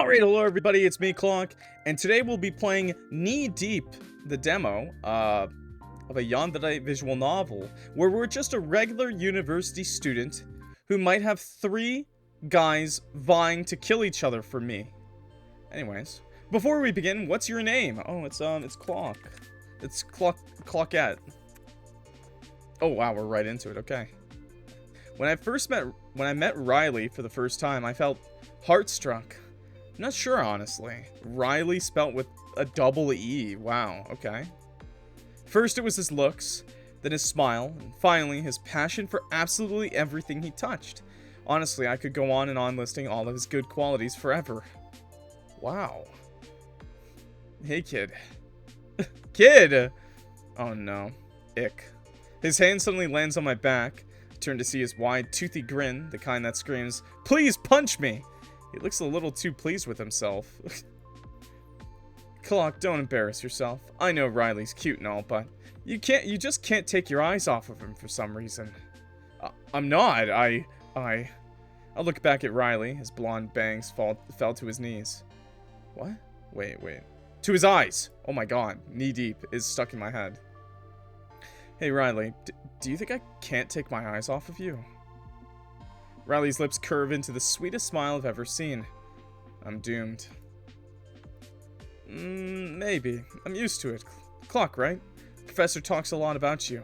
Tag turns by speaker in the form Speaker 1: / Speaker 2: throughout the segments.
Speaker 1: Alright, hello everybody, it's me, Clock, and today we'll be playing Knee Deep, the demo, of a Yandere visual novel, where we're just a regular university student who might have 3 guys vying to kill each other for me. Anyways, before we begin, what's your name? Oh, it's Clock. It's Clockette. Oh wow, we're right into it, okay. When I met Rylee for the first time, I felt heartstruck. I'm not sure, honestly. Rylee spelt with a double E. Wow, okay. First it was his looks, then his smile, and finally his passion for absolutely everything he touched. Honestly, I could go on and on listing all of his good qualities forever. Wow. Hey, kid. Kid! Oh no. Ick. His hand suddenly lands on my back. I turn to see his wide, toothy grin, the kind that screams, "Please punch me!" He looks a little too pleased with himself. Clock, don't embarrass yourself. I know Rylee's cute and all, but you just can't take your eyes off of him for some reason. I'm not. I look back at Rylee. His blonde bangs fell to his knees. What? Wait. To his eyes! Oh my god. Knee deep is stuck in my head. Hey Rylee, do you think I can't take my eyes off of you? Rylee's lips curve into the sweetest smile I've ever seen. I'm doomed. Maybe. I'm used to it. Clock, right? Professor talks a lot about you.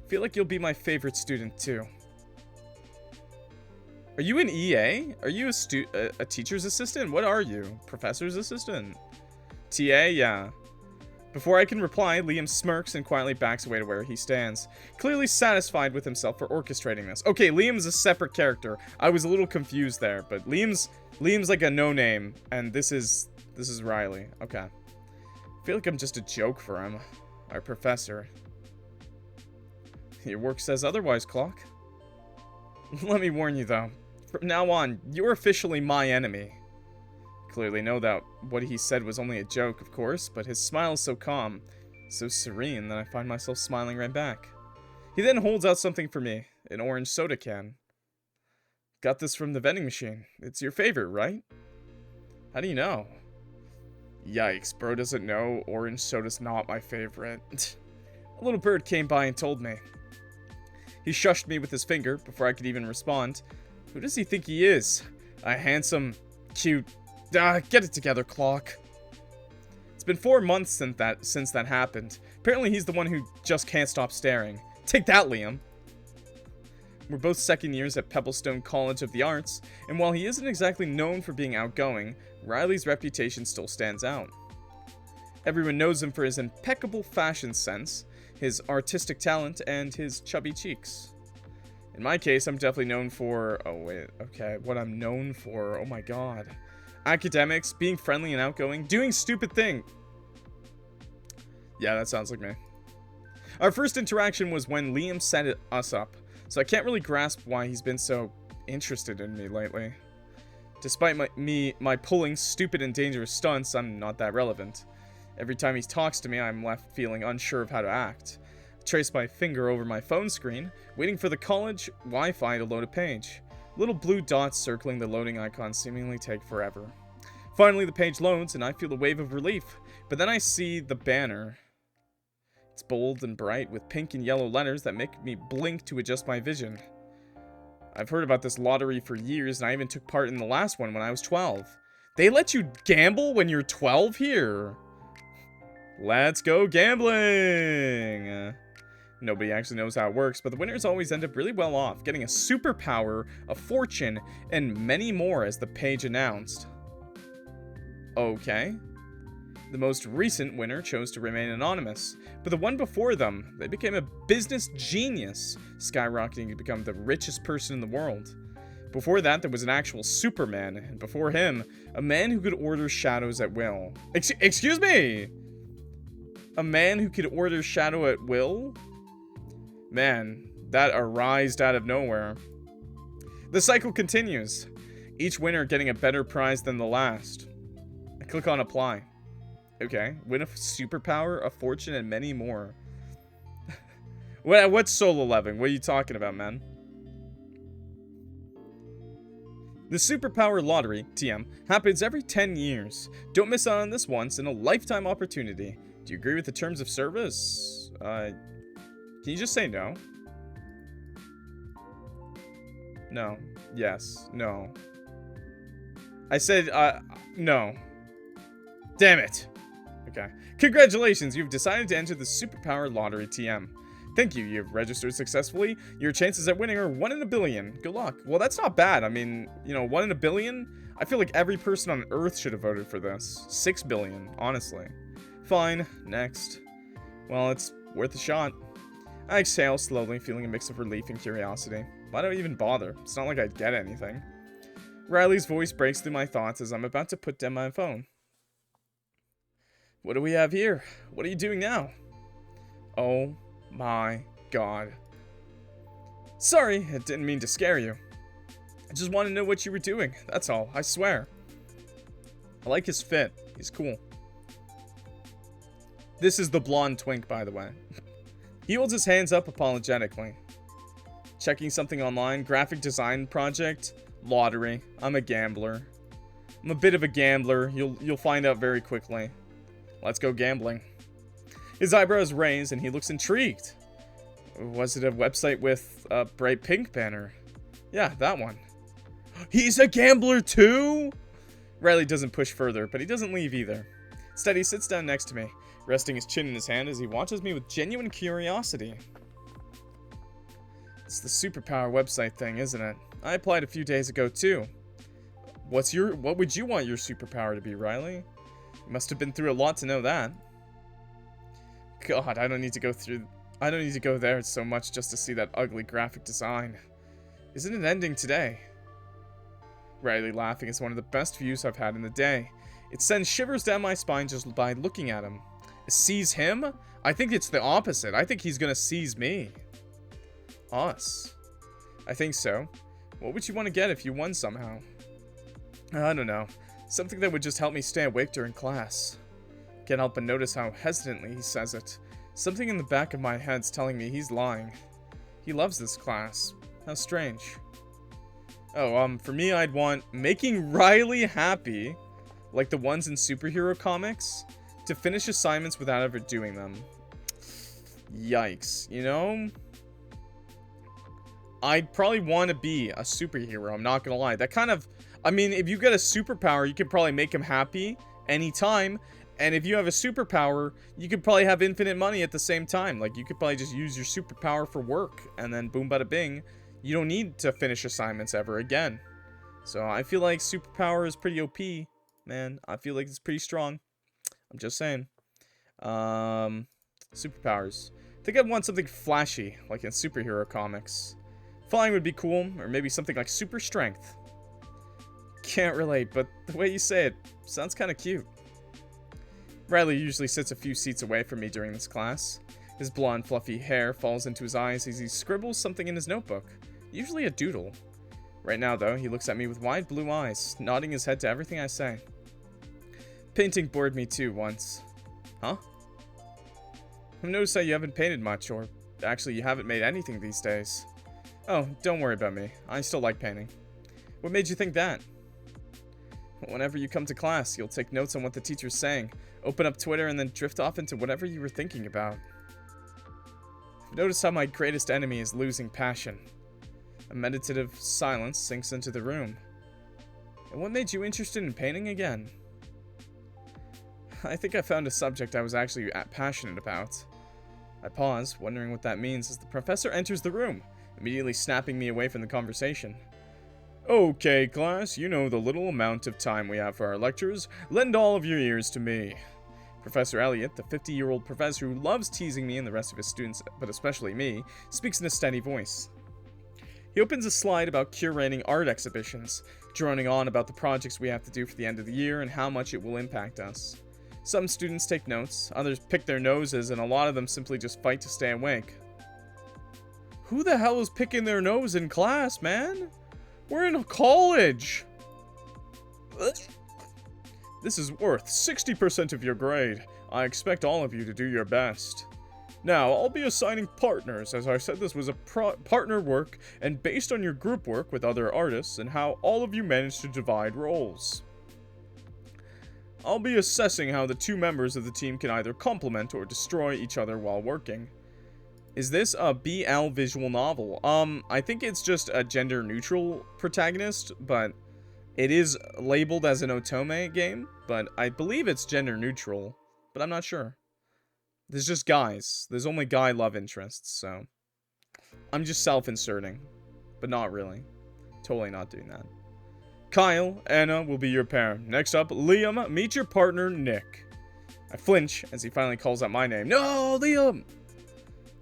Speaker 1: Feel like you'll be my favorite student, too. Are you an EA? Are you a teacher's assistant? What are you? Professor's assistant? TA? Yeah. Before I can reply, Liam smirks and quietly backs away to where he stands, clearly satisfied with himself for orchestrating this. Okay, Liam's a separate character. I was a little confused there, but Liam's like a no-name, and this is Rylee. Okay. I feel like I'm just a joke for him. Our professor. Your work says otherwise, Clock. Let me warn you, though. From now on, you're officially my enemy. Clearly know that what he said was only a joke, of course, but his smile is so calm, so serene, that I find myself smiling right back. He then holds out something for me, an orange soda can. Got this from the vending machine. It's your favorite, right? How do you know? Yikes, bro doesn't know orange soda's not my favorite. A little bird came by and told me. He shushed me with his finger before I could even respond. Who does he think he is? A handsome, cute... get it together, Clock. It's been 4 months since that happened. Apparently he's the one who just can't stop staring. Take that, Liam. We're both second years at Pebblestone College of the Arts, and while he isn't exactly known for being outgoing, Rylee's reputation still stands out. Everyone knows him for his impeccable fashion sense, his artistic talent, and his chubby cheeks. In my case, I'm definitely known for... Oh, wait. Okay, what I'm known for... Oh my god. Academics, being friendly and outgoing, doing stupid things. Yeah, that sounds like me. Our first interaction was when Liam set us up, so I can't really grasp why he's been so interested in me lately. Despite my pulling stupid and dangerous stunts, I'm not that relevant. Every time he talks to me, I'm left feeling unsure of how to act. I trace my finger over my phone screen, waiting for the college Wi-Fi to load a page. Little blue dots circling the loading icon seemingly take forever. Finally, the page loads, and I feel a wave of relief, but then I see the banner. It's bold and bright, with pink and yellow letters that make me blink to adjust my vision. I've heard about this lottery for years, and I even took part in the last one when I was 12. They let you gamble when you're 12 here? Let's go gambling! Nobody actually knows how it works, but the winners always end up really well off, getting a superpower, a fortune, and many more, as the page announced. Okay. The most recent winner chose to remain anonymous, but the one before them, they became a business genius, skyrocketing to become the richest person in the world. Before that, there was an actual Superman, and before him, a man who could order shadows at will. Excuse me! A man who could order shadow at will? Man, that arised out of nowhere. The cycle continues, each winner getting a better prize than the last. I click on apply. Okay, win a superpower, a fortune, and many more. What's solo leveling? What are you talking about, man? The Superpower Lottery, TM, happens every 10 years. Don't miss out on this once in a lifetime opportunity. Do you agree with the terms of service? Can you just say no? No. Yes. No. I said, no. Damn it. Okay. Congratulations, you've decided to enter the Superpower Lottery, TM. Thank you, you've registered successfully. Your chances at winning are 1 in a billion. Good luck. Well, that's not bad. I mean, you know, 1 in a billion? I feel like every person on Earth should have voted for this. 6 billion, honestly. Fine, next. Well, it's worth a shot. I exhale slowly, feeling a mix of relief and curiosity. Why do I even bother? It's not like I'd get anything. Rylee's voice breaks through my thoughts as I'm about to put down my phone. What do we have here? What are you doing now? Oh my god. Sorry, I didn't mean to scare you. I just want to know what you were doing, that's all, I swear. I like his fit, he's cool. This is the blonde twink, by the way. He holds his hands up apologetically. Checking something online, graphic design project, lottery. I'm a gambler. I'm a bit of a gambler, you'll find out very quickly. Let's go gambling. His eyebrows raise and he looks intrigued. Was it a website with a bright pink banner? Yeah, that one. He's a gambler too? Rylee doesn't push further, but he doesn't leave either. Instead, he sits down next to me, resting his chin in his hand as he watches me with genuine curiosity. It's the Superpower website thing, isn't it? I applied a few days ago too. What would you want your superpower to be, Rylee? You must have been through a lot to know that. God, I don't need to go there so much just to see that ugly graphic design. Isn't it ending today? Rylee laughing is one of the best views I've had in the day. It sends shivers down my spine just by looking at him. Seize him? I think it's the opposite. I think he's gonna seize me. Us? I think so. What would you want to get if you won somehow? I don't know. Something that would just help me stay awake during class. Can't help but notice how hesitantly he says it. Something in the back of my head's telling me he's lying. He loves this class. How strange. Oh, for me, I'd want making Rylee happy, like the ones in superhero comics, to finish assignments without ever doing them. Yikes, you know? I'd probably want to be a superhero, I'm not gonna lie. That kind of, I mean, if you get a superpower, you could probably make him happy anytime. And if you have a superpower, you could probably have infinite money at the same time. Like, you could probably just use your superpower for work, and then boom bada bing. You don't need to finish assignments ever again. So I feel like superpower is pretty OP, man. I feel like it's pretty strong. I'm just saying. Superpowers. I think I'd want something flashy, like in superhero comics. Flying would be cool, or maybe something like super strength. Can't relate, but the way you say it sounds kind of cute. Rylee usually sits a few seats away from me during this class. His blonde, fluffy hair falls into his eyes as he scribbles something in his notebook, usually a doodle. Right now, though, he looks at me with wide blue eyes, nodding his head to everything I say. Painting bored me too once. Huh? I've noticed that you haven't painted much, or actually you haven't made anything these days. Oh, don't worry about me. I still like painting. What made you think that? Whenever you come to class, you'll take notes on what the teacher's saying, open up Twitter, and then drift off into whatever you were thinking about. I've noticed how my greatest enemy is losing passion. A meditative silence sinks into the room. And what made you interested in painting again? I think I found a subject I was actually passionate about. I pause, wondering what that means as the professor enters the room, immediately snapping me away from the conversation. Okay, class, you know the little amount of time we have for our lectures. Lend all of your ears to me. Professor Elliot, the 50-year-old professor who loves teasing me and the rest of his students, but especially me, speaks in a steady voice. He opens a slide about curating art exhibitions, droning on about the projects we have to do for the end of the year and how much it will impact us. Some students take notes, others pick their noses, and a lot of them simply just fight to stay awake. Who the hell is picking their nose in class, man? We're in college! This is worth 60% of your grade. I expect all of you to do your best. Now, I'll be assigning partners, as I said this was a partner work, and based on your group work with other artists, and how all of you managed to divide roles. I'll be assessing how the two members of the team can either complement or destroy each other while working. Is this a BL visual novel? I think it's just a gender-neutral protagonist, but it is labeled as an otome game, but I believe it's gender-neutral, but I'm not sure. There's just guys. There's only guy love interests, so I'm just self-inserting, but not really. Totally not doing that. Kyle, Anna will be your pair. Next up, Liam, meet your partner, Nick. I flinch as he finally calls out my name. No, Liam!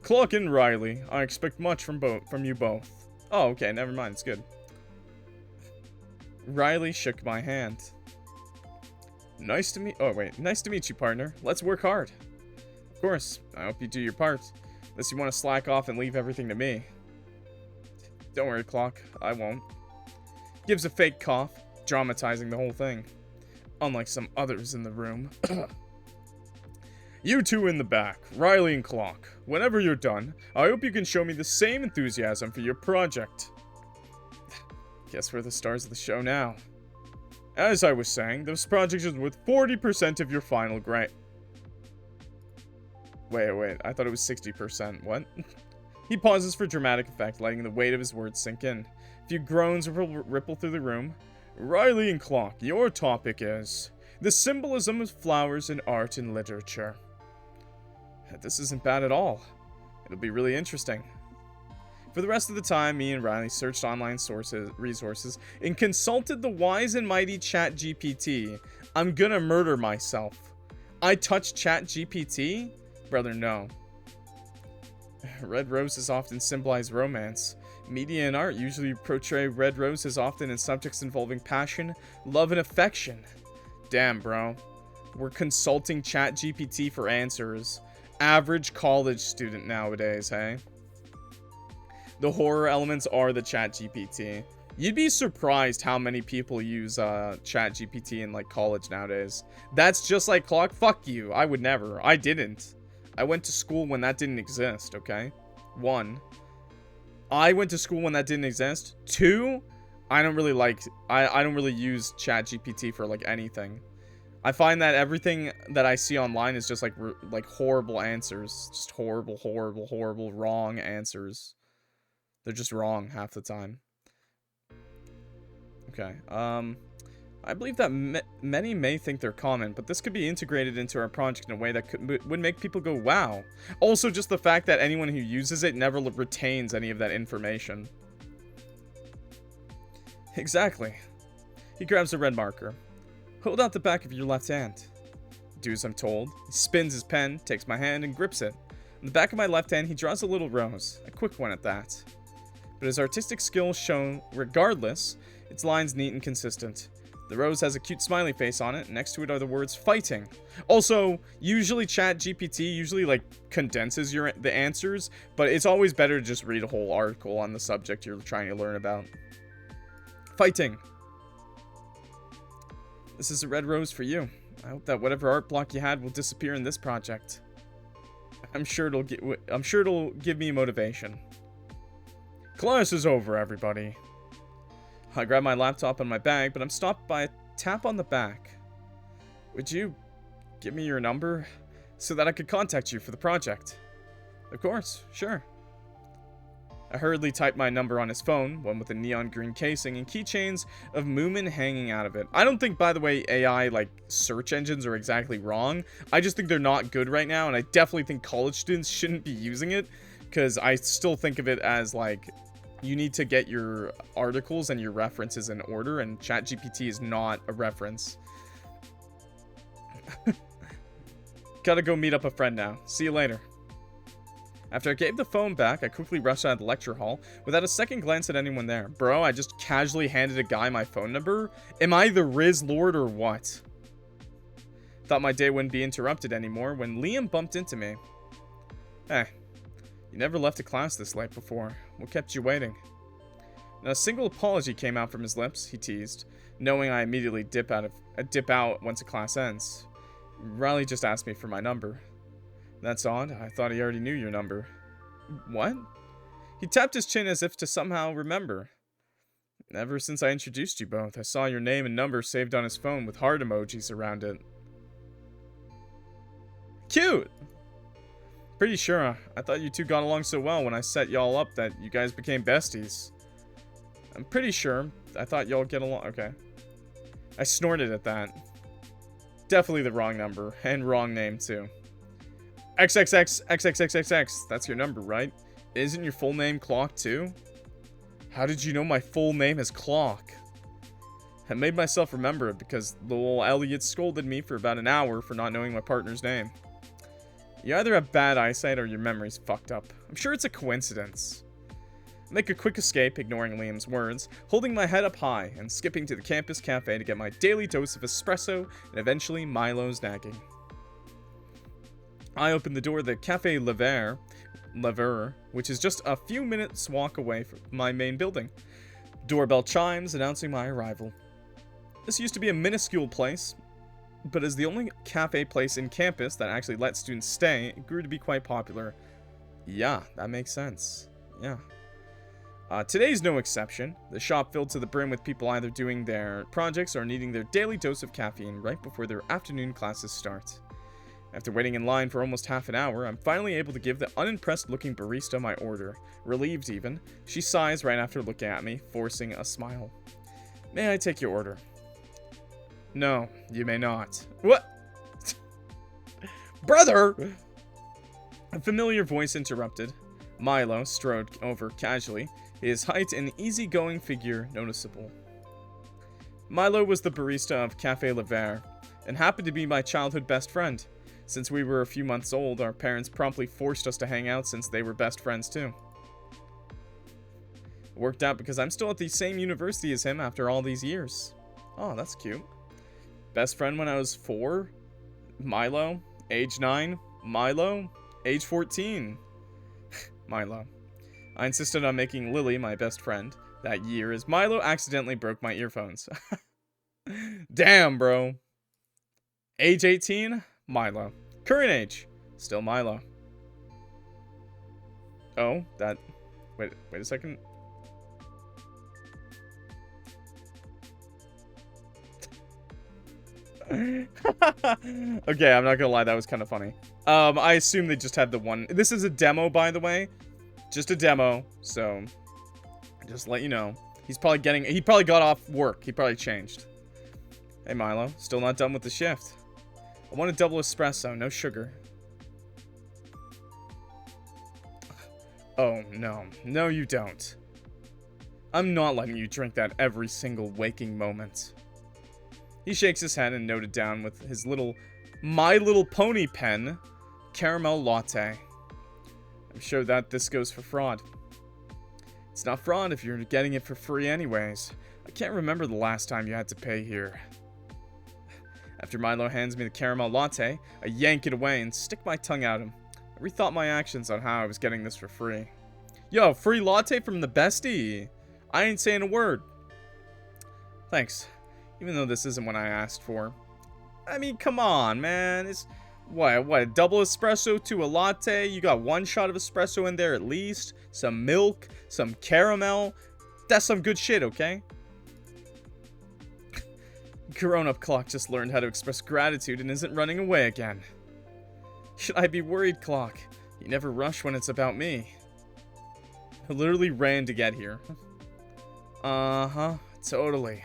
Speaker 1: Clock and Rylee, I expect much from you both. Oh, okay, never mind, it's good. Rylee shook my hand. Nice to meet you, partner. Let's work hard. Of course, I hope you do your part. Unless you want to slack off and leave everything to me. Don't worry, Clock, I won't. Gives a fake cough, dramatizing the whole thing. Unlike some others in the room. You two in the back, Rylee and Clock. Whenever you're done, I hope you can show me the same enthusiasm for your project. Guess we're the stars of the show now. As I was saying, this project is worth 40% of your final grade. Wait, I thought it was 60%. What? He pauses for dramatic effect, letting the weight of his words sink in. A few groans ripple through the room. Rylee and Clock, your topic is the symbolism of flowers in art and literature. This isn't bad at all. It'll be really interesting. For the rest of the time, me and Rylee searched online resources and consulted the wise and mighty ChatGPT. I'm gonna murder myself. I touched ChatGPT? Brother, no. Red roses often symbolize romance. Media and art usually portray red roses often in subjects involving passion, love, and affection. Damn, bro. We're consulting ChatGPT for answers. Average college student nowadays, hey? The horror elements are the ChatGPT. You'd be surprised how many people use ChatGPT in like college nowadays. That's just like Clock. Fuck you. I would never. I didn't. I went to school when that didn't exist, okay? 1. I went to school when that didn't exist. 2, I don't really use ChatGPT for like anything. I find that everything that I see online is just like horrible answers. Just horrible, wrong answers. They're just wrong half the time. Okay, I believe that many may think they're common, but this could be integrated into our project in a way that would make people go, wow. Also, just the fact that anyone who uses it never retains any of that information. Exactly. He grabs a red marker. Hold out the back of your left hand. Do as I'm told. He spins his pen, takes my hand, and grips it. On the back of my left hand, he draws a little rose. A quick one at that. But his artistic skill shown regardless, its lines neat and consistent. The rose has a cute smiley face on it, and next to it are the words fighting. Also, usually ChatGPT like condenses the answers, but it's always better to just read a whole article on the subject you're trying to learn about. Fighting. This is a red rose for you. I hope that whatever art block you had will disappear in this project. I'm sure it'll give me motivation. Class is over, everybody. I grab my laptop and my bag, but I'm stopped by a tap on the back. Would you give me your number so that I could contact you for the project? Of course, sure. I hurriedly typed my number on his phone, one with a neon green casing and keychains of Moomin hanging out of it. I don't think, by the way, AI, like, search engines are exactly wrong. I just think they're not good right now, and I definitely think college students shouldn't be using it, because I still think of it as, like, you need to get your articles and your references in order, and ChatGPT is not a reference. Gotta go meet up a friend now. See you later. After I gave the phone back, I quickly rushed out of the lecture hall without a second glance at anyone there. Bro, I just casually handed a guy my phone number? Am I the Riz Lord or what? Thought my day wouldn't be interrupted anymore when Liam bumped into me. Hey, you never left a class this late before. What kept you waiting? Not a single apology came out from his lips, he teased, knowing I immediately dip out once a class ends. Rylee just asked me for my number. That's odd. I thought he already knew your number. What? He tapped his chin as if to somehow remember. Ever since I introduced you both, I saw your name and number saved on his phone with heart emojis around it. Cute! Pretty sure. I thought you two got along so well when I set y'all up that you guys became besties. I'm pretty sure. I thought y'all get along. Okay. I snorted at that. Definitely the wrong number. And wrong name, too. XXX. That's your number, right? Isn't your full name Clock, too? How did you know my full name is Clock? I made myself remember it because little Elliot scolded me for about an hour for not knowing my partner's name. You either have bad eyesight or your memory's fucked up. I'm sure it's a coincidence. Make a quick escape, ignoring Liam's words, holding my head up high and skipping to the campus cafe to get my daily dose of espresso and eventually Milo's nagging. I opened the door of the Café Lever, which is just a few minutes walk away from my main building. Doorbell chimes, announcing my arrival. This used to be a minuscule place, but as the only cafe place in campus that actually let students stay, it grew to be quite popular. Yeah, that makes sense. Yeah. Today's no exception. The shop filled to the brim with people either doing their projects or needing their daily dose of caffeine right before their afternoon classes start. After waiting in line for almost half an hour, I'm finally able to give the unimpressed-looking barista my order. Relieved, even. She sighs right after looking at me, forcing a smile. May I take your order? No, you may not. What? Brother! A familiar voice interrupted. Milo strode over casually, his height and easygoing figure noticeable. Milo was the barista of Café Lever, and happened to be my childhood best friend. Since we were a few months old, our parents promptly forced us to hang out since they were best friends too. It worked out because I'm still at the same university as him after all these years. Oh, that's cute. Best friend when I was 4? Milo. Age 9? Milo. Age 14? Milo. I insisted on making Lily my best friend that year as Milo accidentally broke my earphones. Damn, bro. Age 18? Milo. Current age? Still Milo. Oh, that... Wait a second. Okay, I'm not gonna lie, that was kind of funny. I assume they just had the one... This is a demo, by the way. Just a demo, so... Just let you know. He's probably getting... He probably got off work. He probably changed. Hey, Milo. Still not done with the shift. I want a double espresso, no sugar. Oh, no. No, you don't. I'm not letting you drink that every single waking moment. He shakes his head and noted down with his little My Little Pony pen, caramel latte. I'm sure that this goes for fraud. It's not fraud if you're getting it for free anyways. I can't remember the last time you had to pay here. After Milo hands me the caramel latte, I yank it away and stick my tongue at him. I rethought my actions on how I was getting this for free. Yo, free latte from the bestie. I ain't saying a word. Thanks. Even though this isn't what I asked for. I mean, come on, man. It's what, a double espresso to a latte? You got one shot of espresso in there at least. Some milk, some caramel. That's some good shit, okay? Grown-up Clock just learned how to express gratitude and isn't running away again. Should I be worried, Clock? You never rush when it's about me. I literally ran to get here. Uh-huh, totally.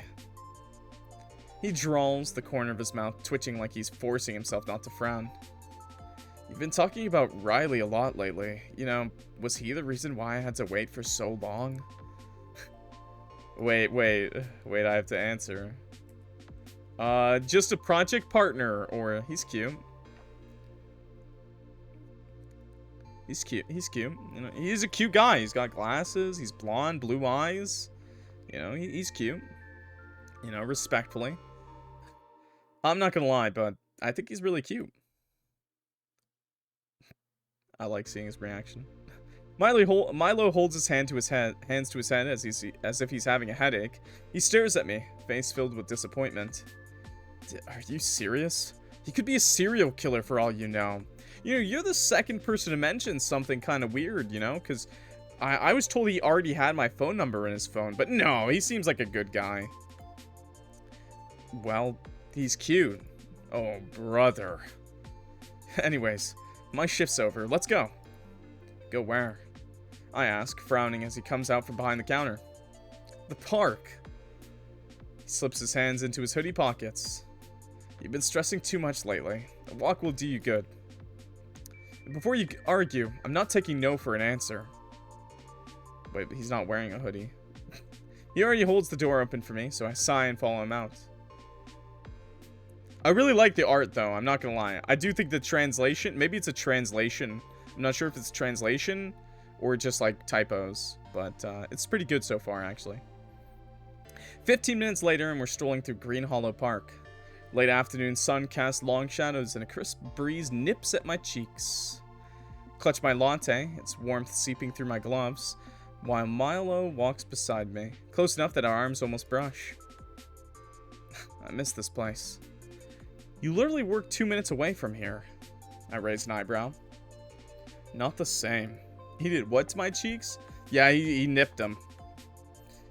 Speaker 1: He drawls, the corner of his mouth twitching like he's forcing himself not to frown. You've been talking about Rylee a lot lately. You know, was he the reason why I had to wait for so long? Wait, I have to answer. Just a project partner, or he's cute. He's cute. You know, he's a cute guy. He's got glasses. He's blonde, blue eyes. You know, he's cute. You know, respectfully. I'm not gonna lie, but I think he's really cute. I like seeing his reaction. Milo holds his hands to his head as if he's having a headache. He stares at me, face filled with disappointment. Are you serious? He could be a serial killer for all you know. You know, you're the second person to mention something kind of weird, you know? Because I was told he already had my phone number in his phone. But no, he seems like a good guy. Well, he's cute. Oh, brother. Anyways, my shift's over. Let's go. Go where? I ask, frowning as he comes out from behind the counter. The park. He slips his hands into his hoodie pockets. You've been stressing too much lately. A walk will do you good. Before you argue, I'm not taking no for an answer. Wait, but he's not wearing a hoodie. He already holds the door open for me, so I sigh and follow him out. I really like the art, though. I'm not gonna lie. I do think the translation... Maybe it's a translation. I'm not sure if it's translation or just, like, typos. But it's pretty good so far, actually. 15 minutes later, and we're strolling through Green Hollow Park. Late afternoon sun casts long shadows, and a crisp breeze nips at my cheeks. Clutch my latte, its warmth seeping through my gloves, while Milo walks beside me, close enough that our arms almost brush. I miss this place. You literally work 2 minutes away from here. I raised an eyebrow. Not the same. He did what to my cheeks? Yeah, he nipped them.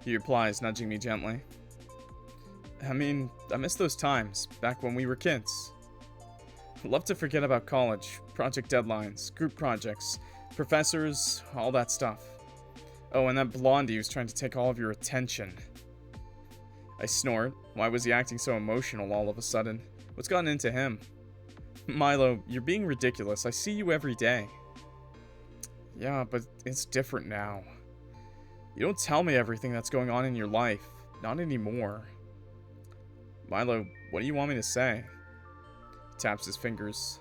Speaker 1: He replies, nudging me gently. I mean, I miss those times, back when we were kids. I'd love to forget about college, project deadlines, group projects, professors, all that stuff. Oh, and that blondie who's trying to take all of your attention. I snort. Why was he acting so emotional all of a sudden? What's gotten into him? Milo, you're being ridiculous. I see you every day. Yeah, but it's different now. You don't tell me everything that's going on in your life. Not anymore. Milo, what do you want me to say? He taps his fingers.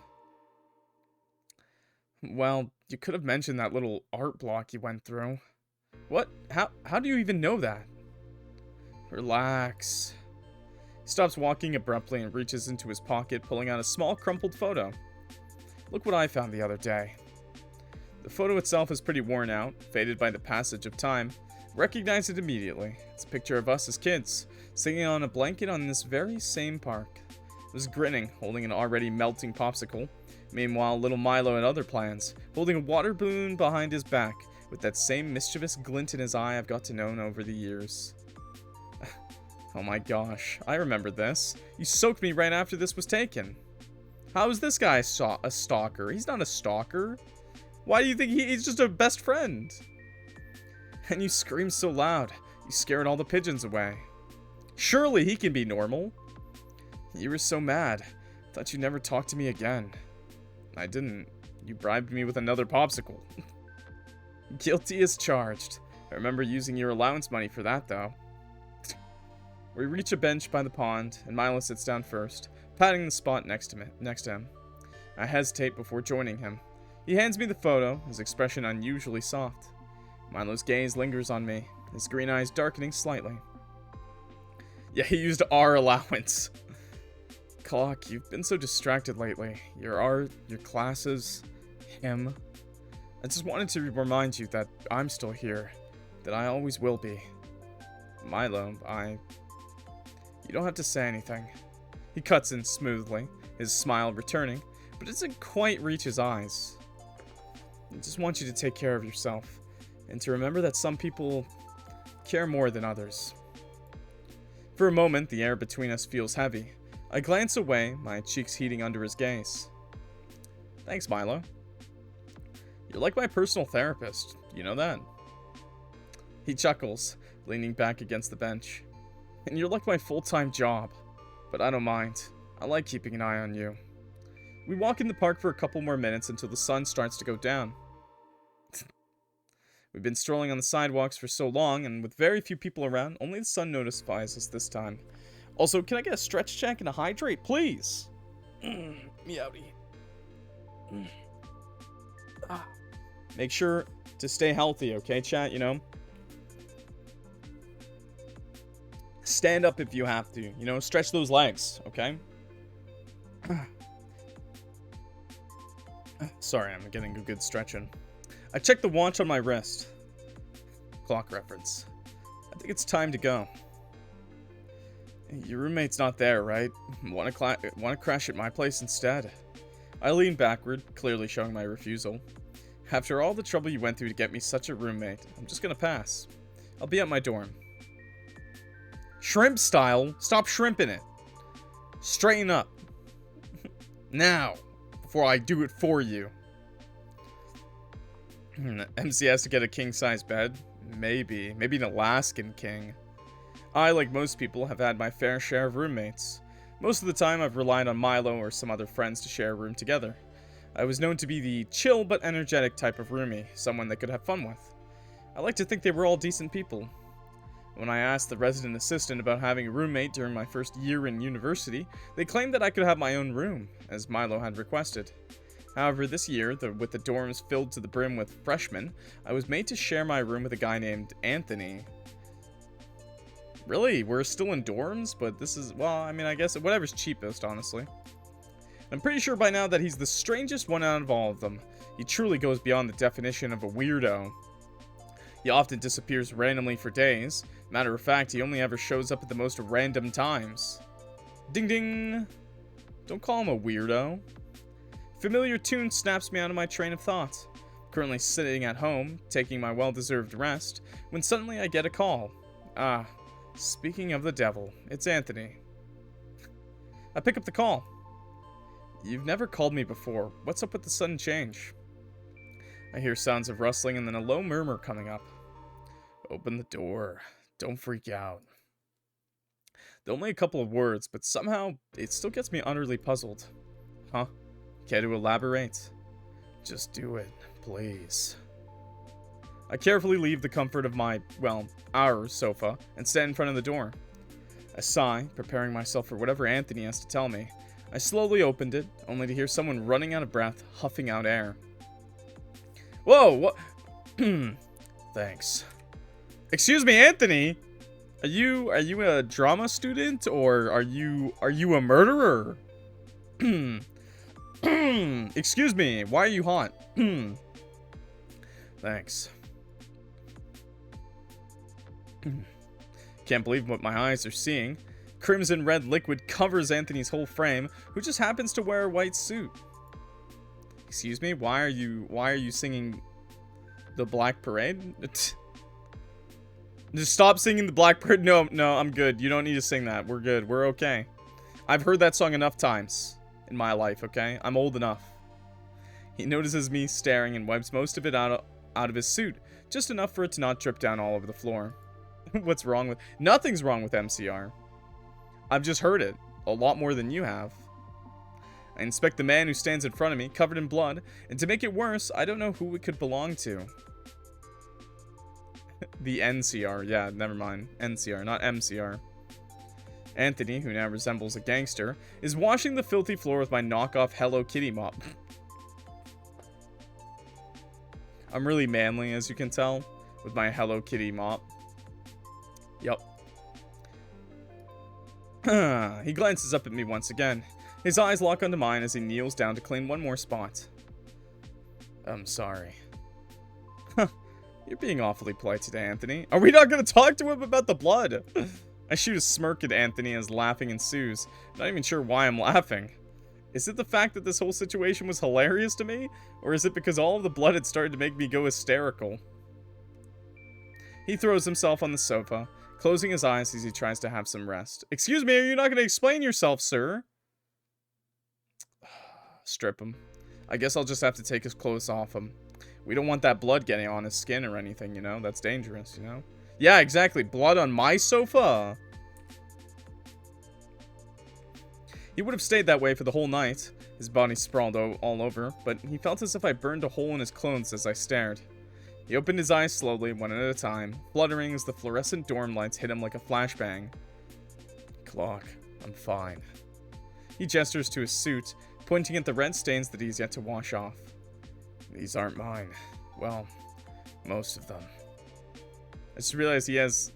Speaker 1: Well, you could have mentioned that little art block you went through. What? How do you even know that? Relax. He stops walking abruptly and reaches into his pocket, pulling out a small crumpled photo. Look what I found the other day. The photo itself is pretty worn out, faded by the passage of time. Recognize it immediately. It's a picture of us as kids, sitting on a blanket on this very same park. I was grinning, holding an already melting popsicle. Meanwhile, little Milo had other plans, holding a water balloon behind his back, with that same mischievous glint in his eye I've got to know over the years. Oh my gosh, I remember this. You soaked me right after this was taken. How is this guy a stalker? He's not a stalker. Why do you think he's just a best friend? And you screamed so loud, you scared all the pigeons away. Surely he can be normal. You were so mad. Thought you'd never talk to me again. I didn't. You bribed me with another popsicle. Guilty as charged. I remember using your allowance money for that, though. We reach a bench by the pond, and Milo sits down first, patting the spot next to him. I hesitate before joining him. He hands me the photo, his expression unusually soft. Milo's gaze lingers on me, his green eyes darkening slightly. Yeah, he used our allowance. Clock, you've been so distracted lately. Your art, your classes, him. I just wanted to remind you that I'm still here, that I always will be. Milo, You don't have to say anything. He cuts in smoothly, his smile returning, but it doesn't quite reach his eyes. I just want you to take care of yourself, and to remember that some people care more than others. For a moment, the air between us feels heavy. I glance away, my cheeks heating under his gaze. Thanks, Milo. You're like my personal therapist, you know that? He chuckles, leaning back against the bench. And you're like my full-time job. But I don't mind. I like keeping an eye on you. We walk in the park for a couple more minutes until the sun starts to go down. We've been strolling on the sidewalks for so long, and with very few people around, only the sun notifies us this time. Also, can I get a stretch check and a hydrate, please? Meowdy. Make sure to stay healthy, okay, chat, you know? Stand up if you have to, you know? Stretch those legs, okay? Sorry, I'm getting a good stretching. I checked the watch on my wrist. Clock reference. I think it's time to go. Your roommate's not there, right? Want to crash at my place instead? I lean backward, clearly showing my refusal. After all the trouble you went through to get me such a roommate, I'm just gonna pass. I'll be at my dorm. Shrimp style? Stop shrimping it. Straighten up. Now, before I do it for you. MC has to get a king-size bed? Maybe. Maybe an Alaskan king. I, like most people, have had my fair share of roommates. Most of the time, I've relied on Milo or some other friends to share a room together. I was known to be the chill but energetic type of roomie, someone they could have fun with. I like to think they were all decent people. When I asked the resident assistant about having a roommate during my first year in university, they claimed that I could have my own room, as Milo had requested. However, this year, with the dorms filled to the brim with freshmen, I was made to share my room with a guy named Anthony. Really? We're still in dorms? But this is, well, I mean, I guess whatever's cheapest, honestly. I'm pretty sure by now that he's the strangest one out of all of them. He truly goes beyond the definition of a weirdo. He often disappears randomly for days. Matter of fact, he only ever shows up at the most random times. Ding ding! Don't call him a weirdo. Familiar tune snaps me out of my train of thought. Currently sitting at home, taking my well-deserved rest, when suddenly I get a call. Ah, speaking of the devil, it's Anthony. I pick up the call. You've never called me before. What's up with the sudden change? I hear sounds of rustling and then a low murmur coming up. Open the door. Don't freak out. They're only a couple of words, but somehow it still gets me utterly puzzled. Huh? Care to elaborate? Just do it, please. I carefully leave the comfort of my, well, our sofa and stand in front of the door. I sigh, preparing myself for whatever Anthony has to tell me. I slowly opened it, only to hear someone running out of breath, huffing out air. Whoa, what? Thanks. Excuse me, Anthony? Are you a drama student or are you a murderer? Excuse me, why are you hot? Thanks. Can't believe what my eyes are seeing. Crimson red liquid covers Anthony's whole frame, who just happens to wear a white suit. Excuse me, why are you singing the Black Parade? Just stop singing the Black Parade. No, I'm good. You don't need to sing that. We're good. We're okay. I've heard that song enough times in my life, okay? I'm old enough. He notices me staring and wipes most of it out of his suit, just enough for it to not drip down all over the floor. What's wrong with... Nothing's wrong with MCR. I've just heard it. A lot more than you have. I inspect the man who stands in front of me, covered in blood, and to make it worse, I don't know who it could belong to. The NCR. Yeah, never mind. NCR, not MCR. Anthony, who now resembles a gangster, is washing the filthy floor with my knockoff Hello Kitty mop. I'm really manly, as you can tell, with my Hello Kitty mop. Yup. He glances up at me once again. His eyes lock onto mine as he kneels down to clean one more spot. I'm sorry. You're being awfully polite today, Anthony. Are we not going to talk to him about the blood? I shoot a smirk at Anthony as laughing ensues. Not even sure why I'm laughing. Is it the fact that this whole situation was hilarious to me? Or is it because all of the blood had started to make me go hysterical? He throws himself on the sofa, closing his eyes as he tries to have some rest. Excuse me, are you not going to explain yourself, sir? Strip him. I guess I'll just have to take his clothes off him. We don't want that blood getting on his skin or anything, you know? That's dangerous, you know? Yeah, exactly. Blood on my sofa. He would have stayed that way for the whole night, his body sprawled all over, but he felt as if I burned a hole in his clothes as I stared. He opened his eyes slowly, one at a time, fluttering as the fluorescent dorm lights hit him like a flashbang. Clock, I'm fine. He gestures to his suit, pointing at the red stains that he's yet to wash off. These aren't mine. Well, most of them. I just realized he has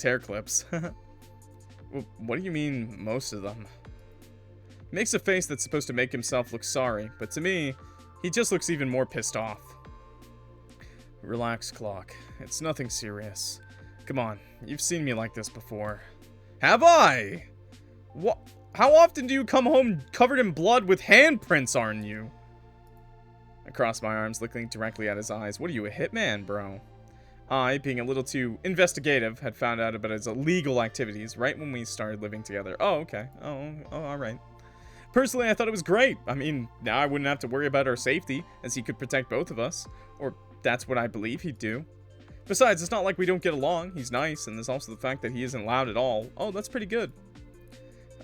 Speaker 1: hair clips. What do you mean, most of them? He makes a face that's supposed to make himself look sorry, but to me, he just looks even more pissed off. Relax, Clock. It's nothing serious. Come on, you've seen me like this before. Have I? What? How often do you come home covered in blood with handprints on you? I crossed my arms, looking directly at his eyes. What are you, a hitman, bro? I, being a little too investigative, had found out about his illegal activities right when we started living together. Oh, okay. Oh, alright. Personally, I thought it was great. I mean, now I wouldn't have to worry about our safety, as he could protect both of us. Or, that's what I believe he'd do. Besides, it's not like we don't get along. He's nice, and there's also the fact that he isn't loud at all. Oh, that's pretty good.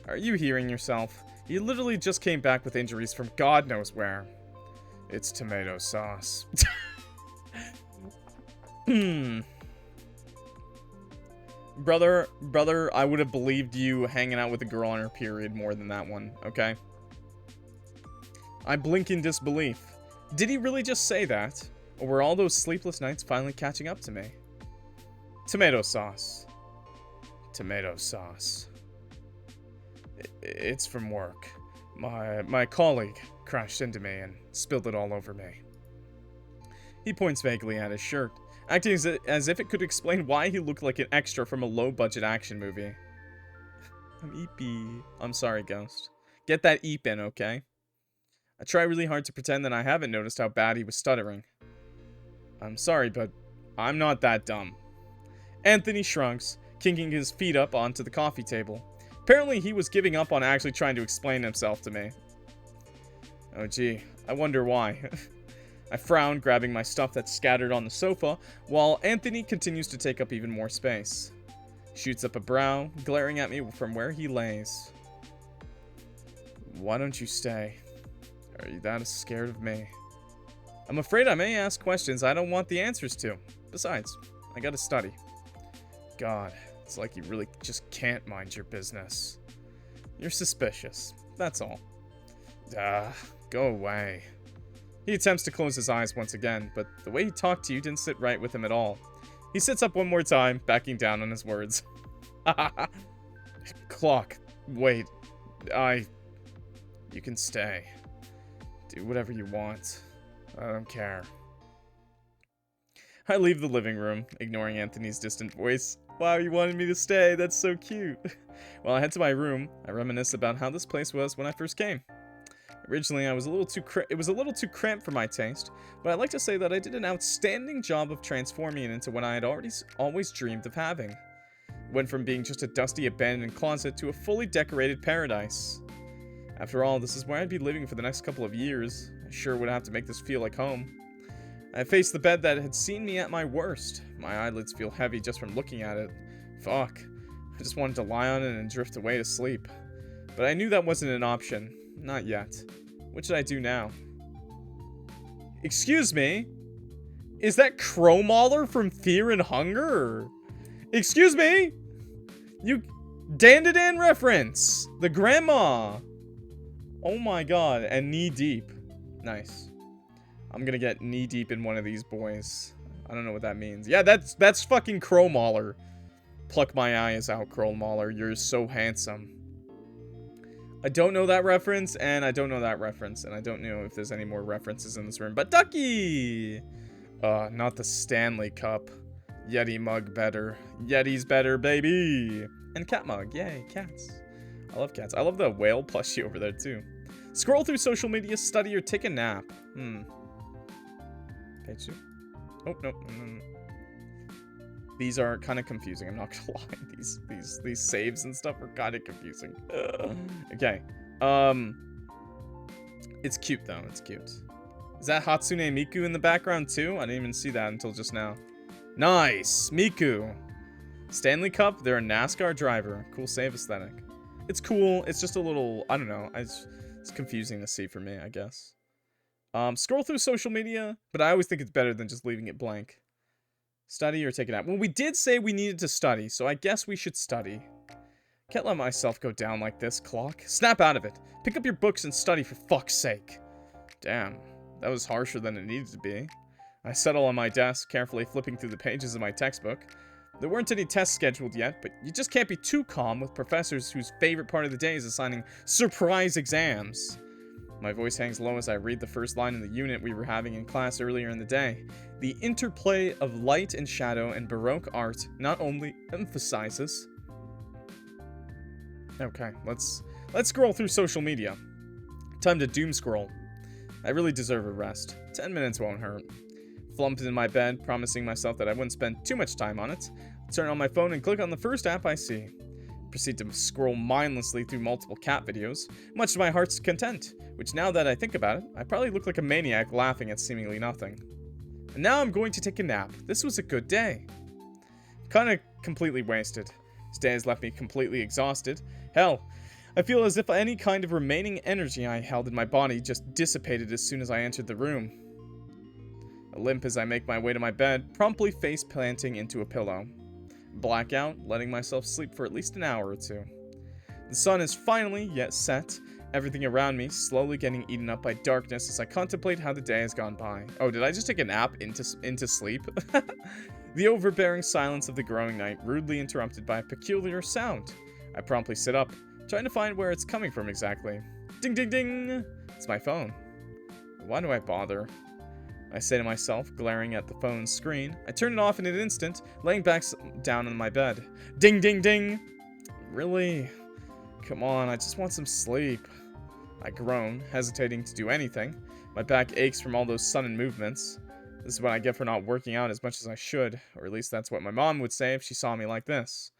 Speaker 1: Are you hearing yourself? You literally just came back with injuries from God knows where. It's tomato sauce. Brother, I would have believed you hanging out with a girl on her period more than that one, okay? I blink in disbelief. Did he really just say that? Or were all those sleepless nights finally catching up to me? Tomato sauce. Tomato sauce. It's from work. My colleague crashed into me and spilled it all over me. He points vaguely at his shirt, acting as if it could explain why he looked like an extra from a low-budget action movie. I'm eepy. I'm sorry, Ghost. Get that eep in, okay? I try really hard to pretend that I haven't noticed how bad he was stuttering. I'm sorry, but I'm not that dumb. Anthony shrugs, kinking his feet up onto the coffee table. Apparently, he was giving up on actually trying to explain himself to me. Oh gee, I wonder why. I frown, grabbing my stuff that's scattered on the sofa, while Anthony continues to take up even more space. Shoots up a brow, glaring at me from where he lays. Why don't you stay? Are you that scared of me? I'm afraid I may ask questions I don't want the answers to. Besides, I gotta study. God, it's like you really just can't mind your business. You're suspicious, that's all. Go away. He attempts to close his eyes once again, but the way he talked to you didn't sit right with him at all. He sits up one more time, backing down on his words. Clock, wait. You can stay. Do whatever you want. I don't care. I leave the living room, ignoring Anthony's distant voice. Wow, you wanted me to stay. That's so cute. While I head to my room, I reminisce about how this place was when I first came. Originally, it was a little too cramped for my taste, but I'd like to say that I did an outstanding job of transforming it into what I had always dreamed of having. It went from being just a dusty, abandoned closet to a fully decorated paradise. After all, this is where I'd be living for the next couple of years. I sure would have to make this feel like home. I faced the bed that had seen me at my worst. My eyelids feel heavy just from looking at it. Fuck. I just wanted to lie on it and drift away to sleep. But I knew that wasn't an option. Not yet. What should I do now? Excuse me? Is that Crowmauler from Fear and Hunger? Excuse me? You... Dandadan reference! The grandma! Oh my god, and knee deep. Nice. I'm gonna get knee deep in one of these boys. I don't know what that means. Yeah, that's fucking Crowmauler. Pluck my eyes out, Crowmauler. You're so handsome. I don't know that reference, and I don't know that reference, and I don't know if there's any more references in this room. But Ducky! Not the Stanley Cup. Yeti mug better. Yeti's better, baby! And cat mug. Yay, cats. I love cats. I love the whale plushie over there, too. Scroll through social media, study, or take a nap. Page 2. Oh, no. These are kind of confusing, I'm not gonna lie. These saves and stuff are kind of confusing. Okay. It's cute, though. It's cute. Is that Hatsune Miku in the background, too? I didn't even see that until just now. Nice! Miku! Stanley Cup, they're a NASCAR driver. Cool save aesthetic. It's cool. It's just a little... I don't know. It's confusing to see for me, I guess. Scroll through social media, but I always think it's better than just leaving it blank. Study or take it out. Well, we did say we needed to study, so I guess we should study. Can't let myself go down like this, Clock. Snap out of it. Pick up your books and study for fuck's sake. Damn, that was harsher than it needed to be. I settle on my desk, carefully flipping through the pages of my textbook. There weren't any tests scheduled yet, but you just can't be too calm with professors whose favorite part of the day is assigning surprise exams. My voice hangs low as I read the first line in the unit we were having in class earlier in the day. The interplay of light and shadow and Baroque art not only emphasizes... Okay, let's Let's scroll through social media. Time to doom scroll. I really deserve a rest. 10 minutes won't hurt. Flumped in my bed, promising myself that I wouldn't spend too much time on it. Turn on my phone and click on the first app I see. Proceed to scroll mindlessly through multiple cat videos, much to my heart's content, which now that I think about it, I probably look like a maniac laughing at seemingly nothing. And now I'm going to take a nap. This was a good day. Kinda completely wasted. This day has left me completely exhausted. Hell, I feel as if any kind of remaining energy I held in my body just dissipated as soon as I entered the room. I limp as I make my way to my bed, promptly face planting into a pillow. Blackout, letting myself sleep for at least an hour or two. The sun is finally yet set, everything around me slowly getting eaten up by darkness as I contemplate how the day has gone by. Oh, did I just take a nap into sleep? The overbearing silence of the growing night, rudely interrupted by a peculiar sound. I promptly sit up, trying to find where it's coming from exactly. Ding ding ding! It's my phone. Why do I bother? I say to myself, glaring at the phone's screen. I turn it off in an instant, laying back down on my bed. Ding ding ding! Really? Come on, I just want some sleep. I groan, hesitating to do anything. My back aches from all those sudden movements. This is what I get for not working out as much as I should, or at least that's what my mom would say if she saw me like this.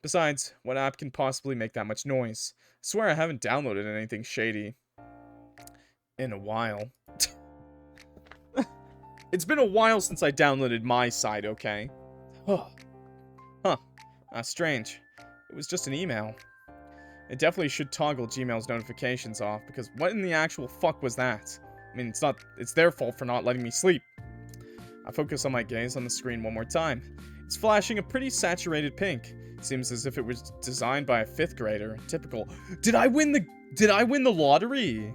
Speaker 1: Besides, what app can possibly make that much noise? I swear I haven't downloaded anything shady in a while. It's been a while since I downloaded my site, okay? Huh. Strange. It was just an email. It definitely should toggle Gmail's notifications off, because what in the actual fuck was that? I mean, it's their fault for not letting me sleep. I focus on my gaze on the screen one more time. It's flashing a pretty saturated pink. It seems as if it was designed by a 5th grader. Typical. Did I win the lottery?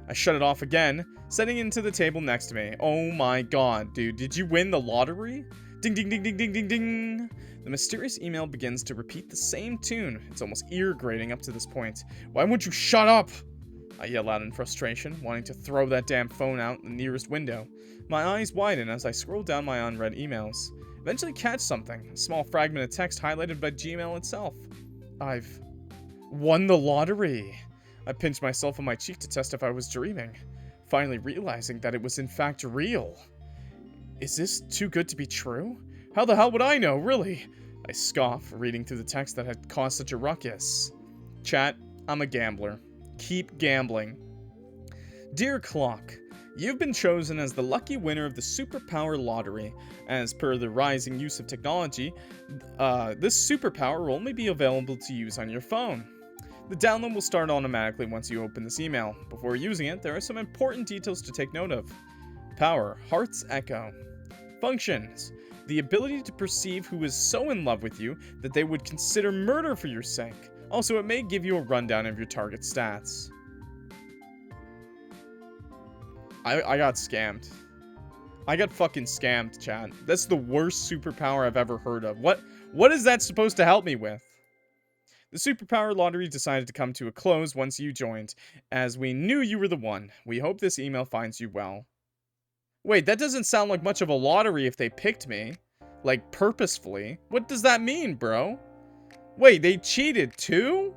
Speaker 1: I shut it off again, setting it into the table next to me. Oh my god, dude, did you win the lottery? Ding ding ding ding ding ding ding. The mysterious email begins to repeat the same tune. It's almost ear-grating up to this point. Why won't you shut up? I yell out in frustration, wanting to throw that damn phone out the nearest window. My eyes widen as I scroll down my unread emails. Eventually catch something, a small fragment of text highlighted by Gmail itself. I've won the lottery. I pinched myself on my cheek to test if I was dreaming, finally realizing that it was in fact real. Is this too good to be true? How the hell would I know, really? I scoff, reading through the text that had caused such a ruckus. Chat, I'm a gambler. Keep gambling. Dear Clock, you've been chosen as the lucky winner of the Superpower lottery. As per the rising use of technology, this superpower will only be available to use on your phone. The download will start automatically once you open this email. Before using it, there are some important details to take note of. Power, Heart's Echo. Functions, the ability to perceive who is so in love with you that they would consider murder for your sake. Also, it may give you a rundown of your target stats. I got scammed. I got fucking scammed, chat. That's the worst superpower I've ever heard of. What is that supposed to help me with? The Superpower lottery decided to come to a close once you joined, as we knew you were the one. We hope this email finds you well. Wait, that doesn't sound like much of a lottery if they picked me. Like, purposefully. What does that mean, bro? Wait, they cheated too?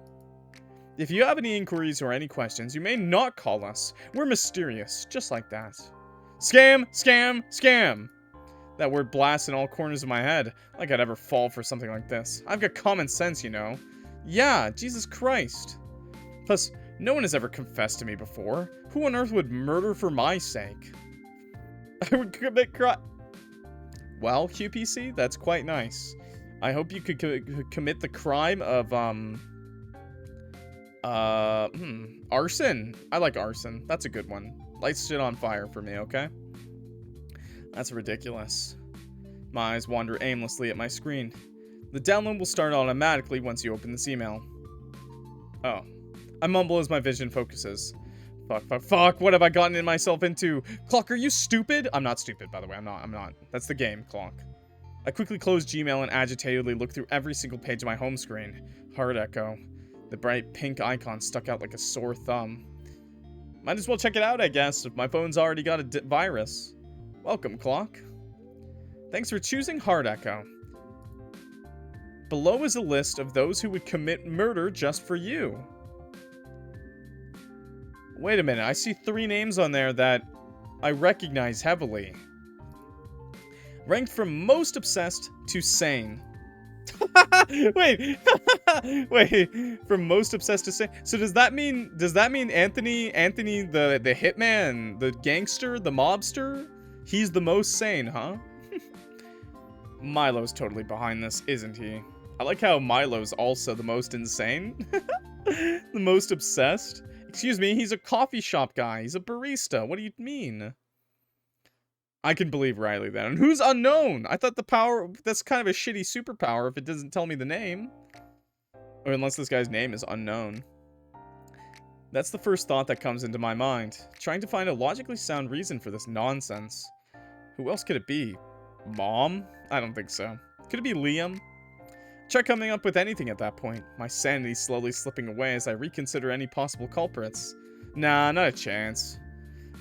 Speaker 1: If you have any inquiries or any questions, you may not call us. We're mysterious, just like that. Scam, scam, scam! That word blasts in all corners of my head, like I'd ever fall for something like this. I've got common sense, you know. Yeah, Jesus Christ. Plus, no one has ever confessed to me before. Who on earth would murder for my sake? I would commit crime. Well, QPC, that's quite nice. I hope you could commit the crime of, arson. I like arson. That's a good one. Light shit on fire for me, okay? That's ridiculous. My eyes wander aimlessly at my screen. The download will start automatically once you open this email. Oh. I mumble as my vision focuses. Fuck, what have I gotten myself into? Clock, are you stupid? I'm not stupid, by the way, I'm not. That's the game, Clock. I quickly close Gmail and agitatedly look through every single page of my home screen. Heart Echo. The bright pink icon stuck out like a sore thumb. Might as well check it out, I guess, if my phone's already got a virus. Welcome, Clock. Thanks for choosing Heart Echo. Below is a list of those who would commit murder just for you. Wait a minute, I see 3 names on there that I recognize heavily. Ranked from most obsessed to sane. Wait, wait, from most obsessed to sane. So does that mean Anthony the hitman, the gangster, the mobster? He's the most sane, huh? Milo's totally behind this, isn't he? I like how Milo's also the most insane. The most obsessed. Excuse me, he's a coffee shop guy. He's a barista. What do you mean? I can believe Rylee then. And who's unknown? I thought the power... That's kind of a shitty superpower if it doesn't tell me the name. Or unless this guy's name is unknown. That's the first thought that comes into my mind. Trying to find a logically sound reason for this nonsense. Who else could it be? Mom? I don't think so. Could it be Liam? Try coming up with anything at that point. My sanity slowly slipping away as I reconsider any possible culprits. Nah, not a chance.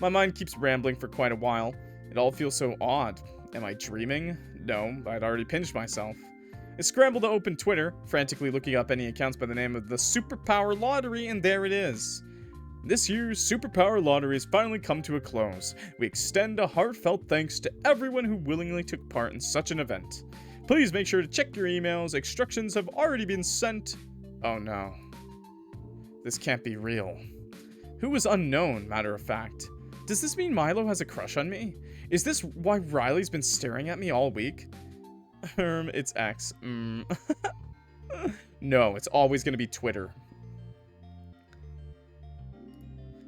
Speaker 1: My mind keeps rambling for quite a while. It all feels so odd. Am I dreaming? No, I'd already pinched myself. I scrambled to open Twitter, frantically looking up any accounts by the name of the Superpower Lottery, and there it is. This year's Superpower Lottery has finally come to a close. We extend a heartfelt thanks to everyone who willingly took part in such an event. Please make sure to check your emails. Instructions have already been sent. Oh no. This can't be real. Who was unknown, matter of fact? Does this mean Milo has a crush on me? Is this why Rylee's been staring at me all week? It's X. No, it's always gonna be Twitter.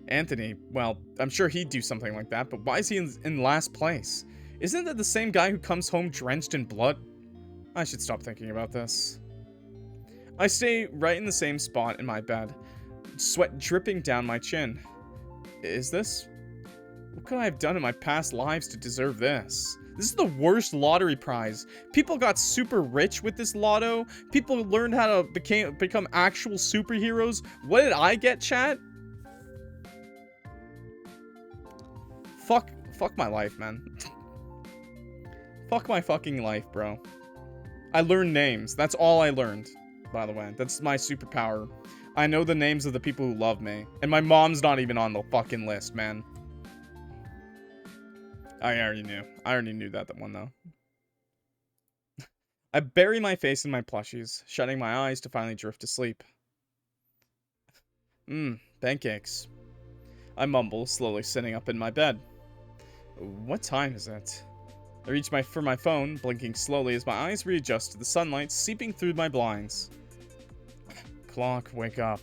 Speaker 1: Anthony, well, I'm sure he'd do something like that, but why is he in last place? Isn't that the same guy who comes home drenched in blood? I should stop thinking about this. I stay right in the same spot in my bed, sweat dripping down my chin. Is this? What could I have done in my past lives to deserve this? This is the worst lottery prize. People got super rich with this lotto. People learned how to become actual superheroes. What did I get, chat? Fuck my life, man. Fuck my fucking life, bro. I learned names. That's all I learned, by the way. That's my superpower. I know the names of the people who love me. And my mom's not even on the fucking list, man. I already knew. I already knew that one, though. I bury my face in my plushies, shutting my eyes to finally drift to sleep. Pancakes. I mumble, slowly sitting up in my bed. What time is it? I reach for my phone, blinking slowly as my eyes readjust to the sunlight seeping through my blinds. Clock, wake up.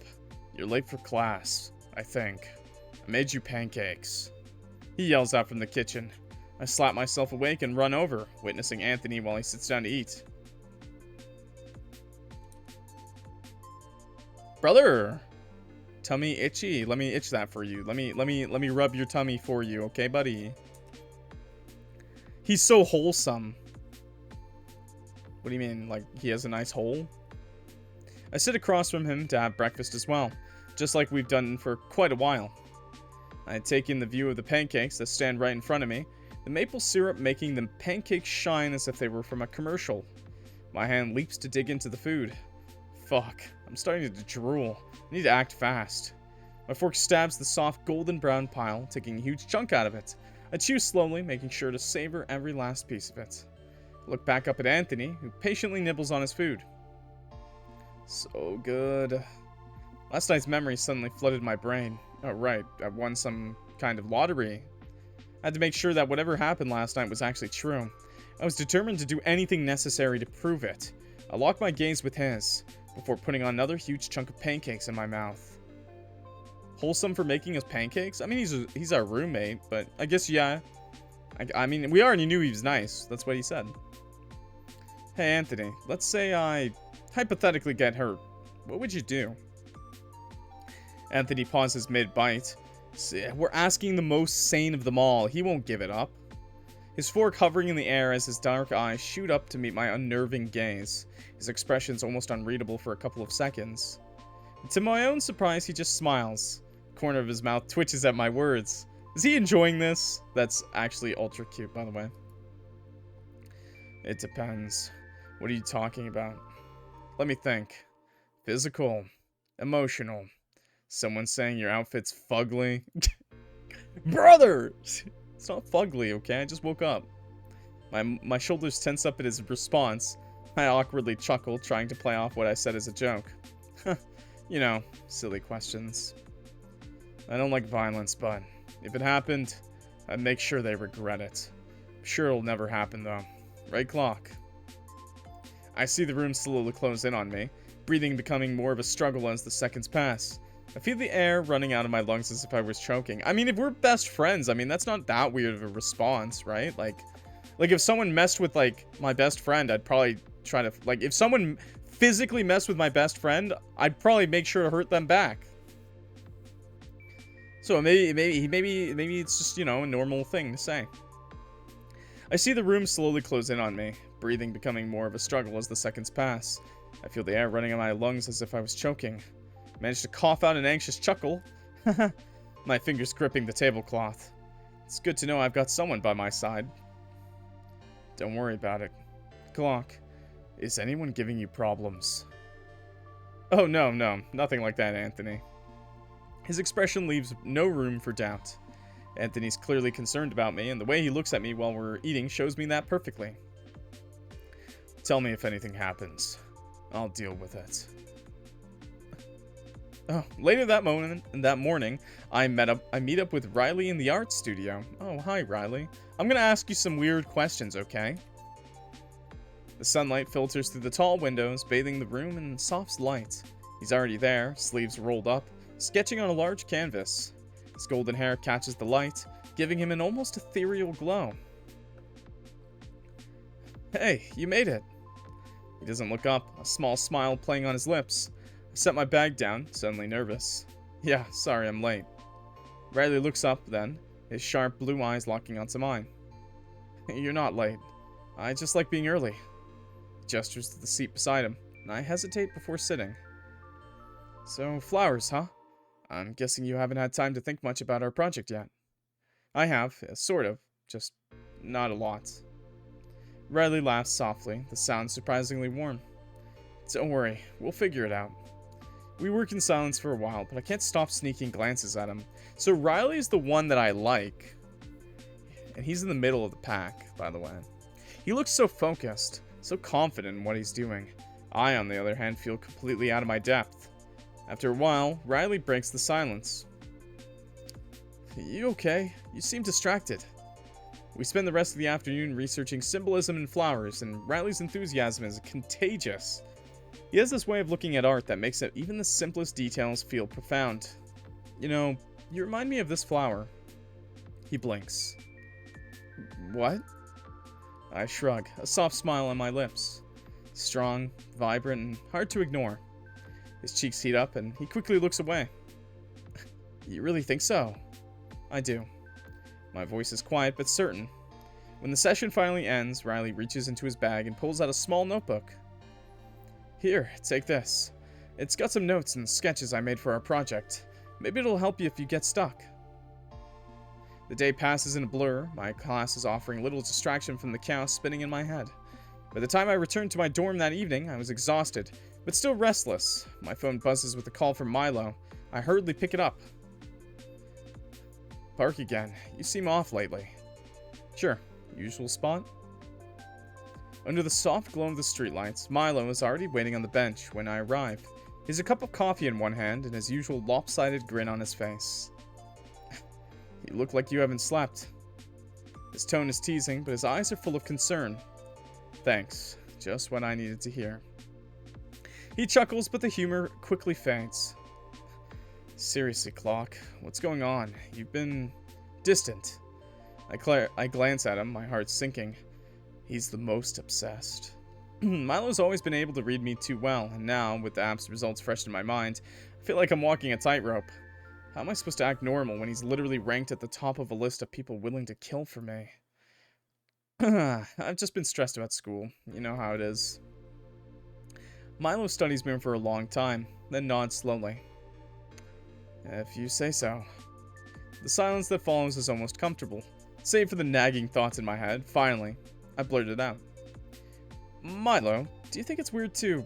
Speaker 1: You're late for class, I think. I made you pancakes. He yells out from the kitchen. I slap myself awake and run over, witnessing Anthony while he sits down to eat. Brother! Tummy itchy. Let me itch that for you. Let me rub your tummy for you, okay, buddy? He's so wholesome. What do you mean? Like, he has a nice hole? I sit across from him to have breakfast as well, just like we've done for quite a while. I take in the view of the pancakes that stand right in front of me, the maple syrup making the pancakes shine as if they were from a commercial. My hand leaps to dig into the food. Fuck, I'm starting to drool. I need to act fast. My fork stabs the soft golden brown pile, taking a huge chunk out of it. I chew slowly, making sure to savor every last piece of it. I look back up at Anthony, who patiently nibbles on his food. So good. Last night's memory suddenly flooded my brain. Oh right, I won some kind of lottery. I had to make sure that whatever happened last night was actually true. I was determined to do anything necessary to prove it. I locked my gaze with his, before putting on another huge chunk of pancakes in my mouth. Wholesome for making us pancakes? I mean, he's our roommate, but I guess, yeah. I mean, we already knew he was nice. That's what he said. Hey, Anthony, let's say I hypothetically get hurt. What would you do? Anthony pauses mid-bite. We're asking the most sane of them all. He won't give it up. His fork hovering in the air as his dark eyes shoot up to meet my unnerving gaze. His expression's almost unreadable for a couple of seconds. To my own surprise, he just smiles. The corner of his mouth twitches at my words. Is he enjoying this? That's actually ultra cute, by the way. It depends. What are you talking about? Let me think. Physical. Emotional. Someone saying your outfit's fugly. Brother! It's not fugly, okay? I just woke up. My shoulders tense up at his response. I awkwardly chuckle, trying to play off what I said as a joke. You know, silly questions. I don't like violence, but if it happened, I'd make sure they regret it. I'm sure it'll never happen, though. Right, Clock? I see the room slowly close in on me, breathing becoming more of a struggle as the seconds pass. I feel the air running out of my lungs as if I was choking. I mean, if we're best friends, I mean, that's not that weird of a response, right? Like if someone messed with, like, my best friend, I'd probably try to, like, if someone physically messed with my best friend, I'd probably make sure to hurt them back. So maybe it's just, you know, a normal thing to say. I see the room slowly close in on me, breathing becoming more of a struggle as the seconds pass. I feel the air running in my lungs as if I was choking. Managed to cough out an anxious chuckle. My fingers gripping the tablecloth. It's good to know I've got someone by my side. Don't worry about it. Clock, is anyone giving you problems? Oh, no, nothing like that, Anthony. His expression leaves no room for doubt. Anthony's clearly concerned about me, and the way he looks at me while we're eating shows me that perfectly. Tell me if anything happens. I'll deal with it. Oh, later that morning, I meet up with Rylee in the art studio. Oh, hi, Rylee. I'm gonna ask you some weird questions, okay? The sunlight filters through the tall windows, bathing the room in soft light. He's already there, sleeves rolled up, sketching on a large canvas. His golden hair catches the light, giving him an almost ethereal glow. Hey, you made it. He doesn't look up, a small smile playing on his lips. I set my bag down, suddenly nervous. Yeah, sorry I'm late. Rylee looks up then, his sharp blue eyes locking onto mine. You're not late. I just like being early. He gestures to the seat beside him, and I hesitate before sitting. So, flowers, huh? I'm guessing you haven't had time to think much about our project yet. I have, sort of, just not a lot. Rylee laughs softly, the sound surprisingly warm. Don't worry, we'll figure it out. We work in silence for a while, but I can't stop sneaking glances at him. So Rylee is the one that I like. And he's in the middle of the pack, by the way. He looks so focused, so confident in what he's doing. I, on the other hand, feel completely out of my depth. After a while, Rylee breaks the silence. You okay? You seem distracted. We spend the rest of the afternoon researching symbolism in flowers, and Rylee's enthusiasm is contagious. He has this way of looking at art that makes even the simplest details feel profound. You know, you remind me of this flower. He blinks. What? I shrug, a soft smile on my lips. Strong, vibrant, and hard to ignore. His cheeks heat up, and he quickly looks away. You really think so? I do. My voice is quiet but certain. When the session finally ends, Rylee reaches into his bag and pulls out a small notebook. Here, take this. It's got some notes and sketches I made for our project. Maybe it'll help you if you get stuck. The day passes in a blur, my class is offering little distraction from the chaos spinning in my head. By the time I returned to my dorm that evening, I was exhausted, but still restless. My phone buzzes with a call from Milo. I hurriedly pick it up. Park again. You seem off lately. Sure. Usual spot? Under the soft glow of the streetlights, Milo is already waiting on the bench when I arrive. He has a cup of coffee in one hand and his usual lopsided grin on his face. You look like you haven't slept. His tone is teasing, but his eyes are full of concern. Thanks. Just what I needed to hear. He chuckles, but the humor quickly fades. Seriously, Clock, what's going on? You've been distant. I glance at him, my heart sinking. He's the most obsessed. Milo's always been able to read me too well, and now, with the app's results fresh in my mind, I feel like I'm walking a tightrope. How am I supposed to act normal when he's literally ranked at the top of a list of people willing to kill for me? I've just been stressed about school. You know how it is. Milo studies me for a long time, then nods slowly. If you say so. The silence that follows is almost comfortable. Save for the nagging thoughts in my head, finally, I blurted out. Milo, do you think it's weird to,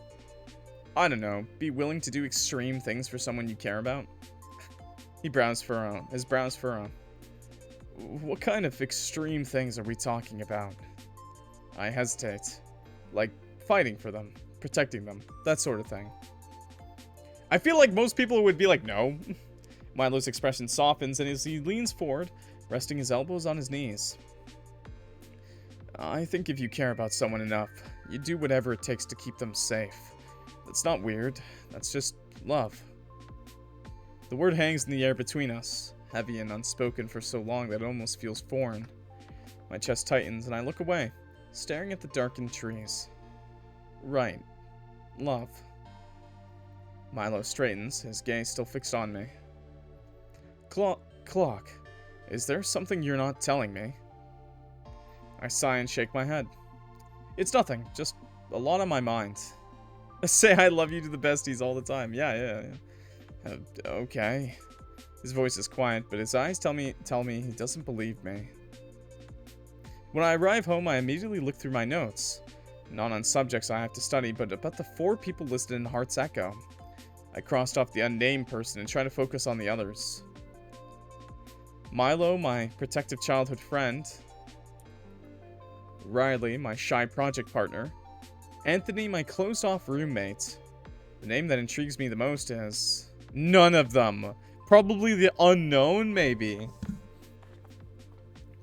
Speaker 1: I don't know, be willing to do extreme things for someone you care about? His brows furrow. What kind of extreme things are we talking about? I hesitate. Like, fighting for them, protecting them, that sort of thing. I feel like most people would be like, no. Milo's expression softens, and as he leans forward, resting his elbows on his knees. I think if you care about someone enough, you do whatever it takes to keep them safe. That's not weird. That's just love. The word hangs in the air between us, heavy and unspoken for so long that it almost feels foreign. My chest tightens, and I look away, staring at the darkened trees. Right. Love. Milo straightens, his gaze still fixed on me. Clock, is there something you're not telling me? I sigh and shake my head. It's nothing, just a lot on my mind. I say I love you to the besties all the time. Yeah. Okay. His voice is quiet, but his eyes tell me he doesn't believe me. When I arrive home, I immediately look through my notes. Not on subjects I have to study, but about the 4 people listed in Heart's Echo. I crossed off the unnamed person and try to focus on the others. Milo, my protective childhood friend. Rylee, my shy project partner. Anthony, my closed-off roommate. The name that intrigues me the most is... none of them. Probably the unknown, maybe.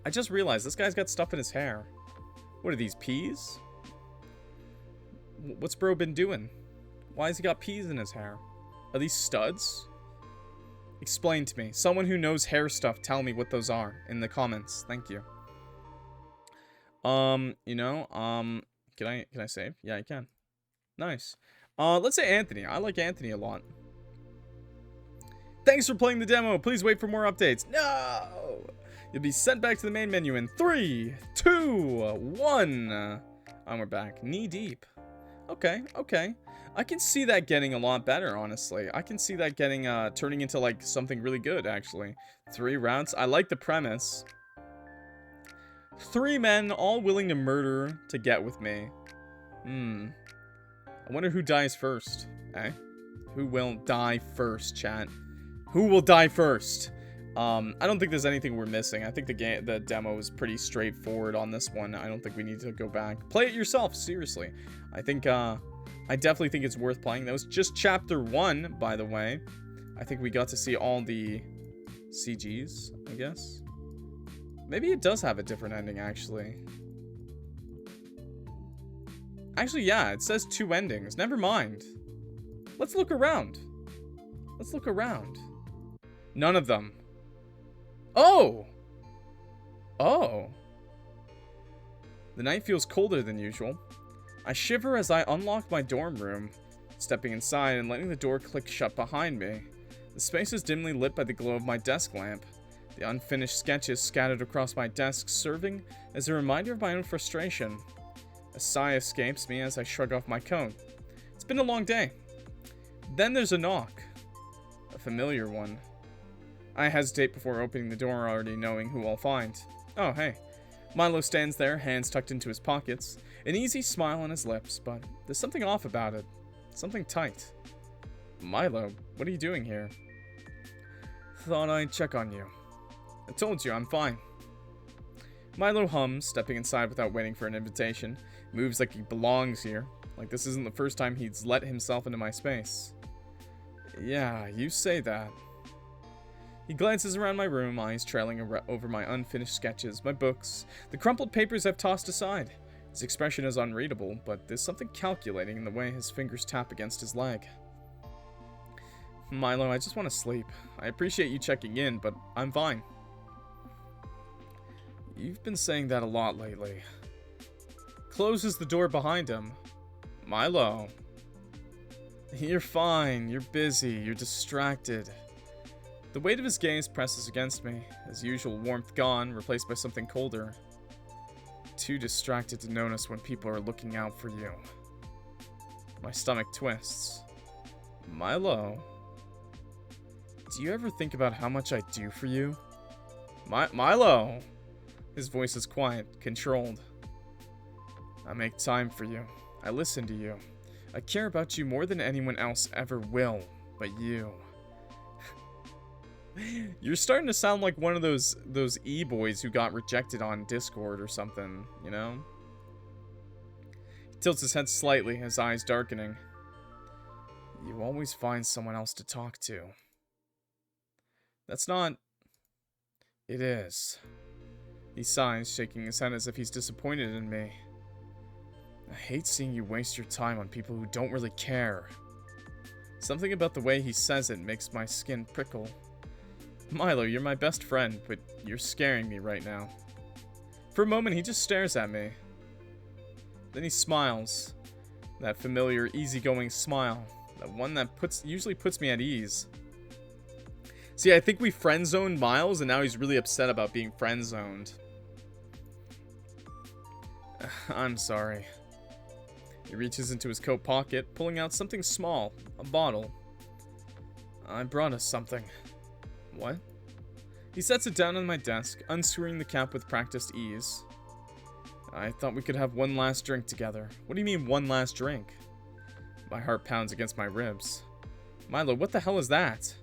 Speaker 1: I just realized this guy's got stuff in his hair. What are these, peas? What's bro been doing? Why has he got peas in his hair? Are these studs? Explain to me. Someone who knows hair stuff, tell me what those are in the comments. Thank you. Can I save? Yeah, I can. Nice. Let's say Anthony. I like Anthony a lot. Thanks for playing the demo. Please wait for more updates. No! You'll be sent back to the main menu in 3, 2, 1. And we're back. Knee deep. Okay. I can see that getting a lot better, honestly. I can see that getting, turning into, like, something really good, actually. 3 rounds. I like the premise. 3 men, all willing to murder to get with me. I wonder who dies first, eh? Who will die first, chat? Who will die first? I don't think there's anything we're missing. I think the demo is pretty straightforward on this one. I don't think we need to go back. Play it yourself, seriously. I definitely think it's worth playing. That was just chapter 1, by the way. I think we got to see all the CGs, I guess. Maybe it does have a different ending, actually. Actually, yeah, it says 2 endings. Never mind. Let's look around. None of them. Oh! The night feels colder than usual. I shiver as I unlock my dorm room, stepping inside and letting the door click shut behind me. The space is dimly lit by the glow of my desk lamp. The unfinished sketches scattered across my desk serving as a reminder of my own frustration. A sigh escapes me as I shrug off my coat. It's been a long day. Then there's a knock. A familiar one. I hesitate before opening the door, already knowing who I'll find. Oh, hey. Milo stands there, hands tucked into his pockets, an easy smile on his lips, but there's something off about it. Something tight. Milo, what are you doing here? Thought I'd check on you. I told you, I'm fine. Milo hums, stepping inside without waiting for an invitation. Moves like he belongs here. Like this isn't the first time he's let himself into my space. Yeah, you say that. He glances around my room, eyes trailing over my unfinished sketches, my books, the crumpled papers I've tossed aside. His expression is unreadable, but there's something calculating in the way his fingers tap against his leg. Milo, I just want to sleep. I appreciate you checking in, but I'm fine. You've been saying that a lot lately. Closes the door behind him. Milo. You're fine. You're busy. You're distracted. The weight of his gaze presses against me, his usual warmth gone, replaced by something colder. Too distracted to notice when people are looking out for you. My stomach twists. Milo. Do you ever think about how much I do for you? Milo! His voice is quiet, controlled. I make time for you. I listen to you. I care about you more than anyone else ever will, but you. You're starting to sound like one of those e-boys who got rejected on Discord or something, you know? He tilts his head slightly, his eyes darkening. You always find someone else to talk to. That's not... It is. He sighs, shaking his head as if he's disappointed in me. I hate seeing you waste your time on people who don't really care. Something about the way he says it makes my skin prickle. Milo, you're my best friend, but you're scaring me right now. For a moment, he just stares at me. Then he smiles. That familiar, easygoing smile. That one that usually puts me at ease. See, I think we friend-zoned Miles, and now he's really upset about being friend-zoned. I'm sorry. He reaches into his coat pocket, pulling out something small. A bottle. I brought us something. What? He sets it down on my desk, unscrewing the cap with practiced ease. I thought we could have one last drink together. What do you mean, one last drink? My heart pounds against my ribs. Milo, what the hell is that?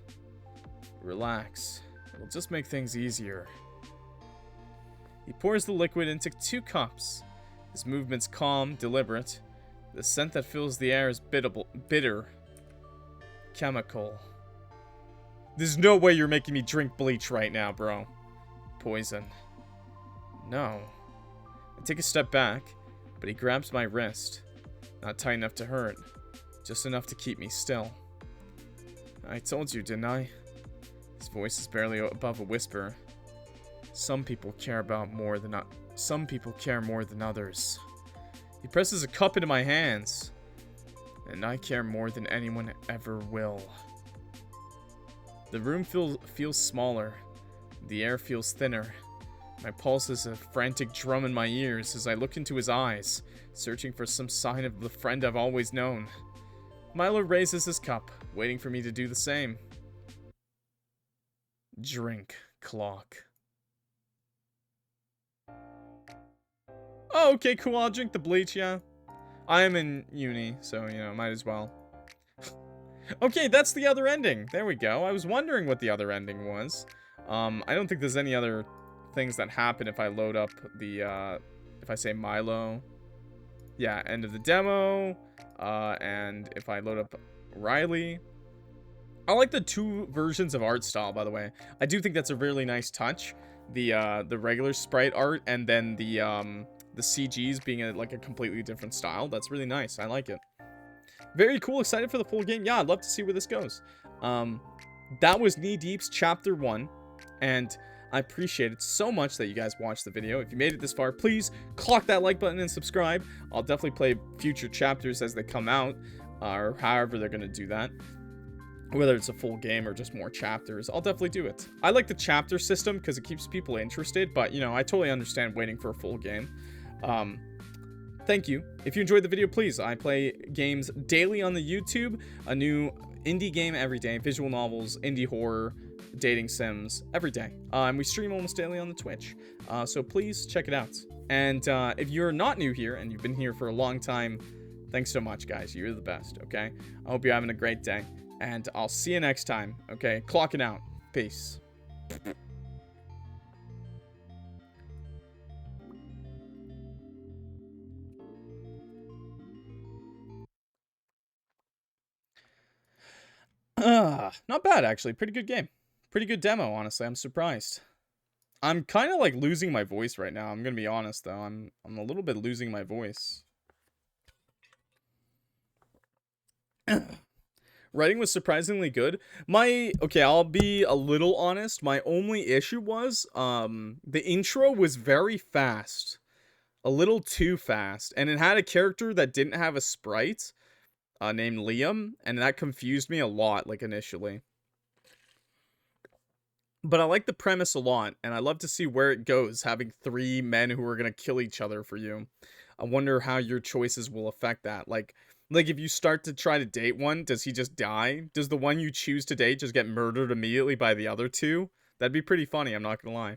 Speaker 1: Relax. It'll just make things easier. He pours the liquid into 2 cups. His movements calm, deliberate. The scent that fills the air is bitter. Chemical. There's no way you're making me drink bleach right now, bro. Poison. No. I take a step back, but he grabs my wrist. Not tight enough to hurt. Just enough to keep me still. I told you, didn't I? His voice is barely above a whisper. Some people care more than others. He presses a cup into my hands. And I care more than anyone ever will. The room feels smaller. The air feels thinner. My pulse is a frantic drum in my ears as I look into his eyes, searching for some sign of the friend I've always known. Milo raises his cup, waiting for me to do the same. Drink, clock. Oh, okay, cool. I'll drink the bleach, yeah. I am in uni, so, you know, might as well. Okay, that's the other ending. There we go. I was wondering what the other ending was. I don't think there's any other things that happen if I load up the, if I say Milo. Yeah, end of the demo. And if I load up Rylee. I like the 2 versions of art style, by the way. I do think that's a really nice touch. The regular sprite art and then the CGs being like a completely different style. That's really nice. I like it. Very cool. Excited for the full game. Yeah, I'd love to see where this goes. That was Knee Deep's Chapter 1. And I appreciate it so much that you guys watched the video. If you made it this far, please clock that like button and subscribe. I'll definitely play future chapters as they come out. Or however they're going to do that. Whether it's a full game or just more chapters, I'll definitely do it. I like the chapter system because it keeps people interested. But, you know, I totally understand waiting for a full game. Thank you. If you enjoyed the video, please. I play games daily on the YouTube. A new indie game every day. Visual novels, indie horror, dating sims every day. And we stream almost daily on the Twitch. So please check it out. And if you're not new here and you've been here for a long time, thanks so much, guys. You're the best, okay? I hope you're having a great day. And I'll see you next time, okay? Clocking out. Peace. Not bad, actually. Pretty good game. Pretty good demo, honestly. I'm surprised. I'm kind of like losing my voice right now. I'm gonna be honest, though. I'm a little bit losing my voice. Writing was surprisingly good. Okay, I'll be a little honest. My only issue was, the intro was very fast. A little too fast. And it had a character that didn't have a sprite. Named Liam, and that confused me a lot, like, initially. But I like the premise a lot, and I love to see where it goes, having 3 men who are gonna kill each other for you. I wonder how your choices will affect that. Like if you start to try to date one, does he just die? Does the one you choose to date just get murdered immediately by the other 2? That'd be pretty funny, I'm not gonna lie.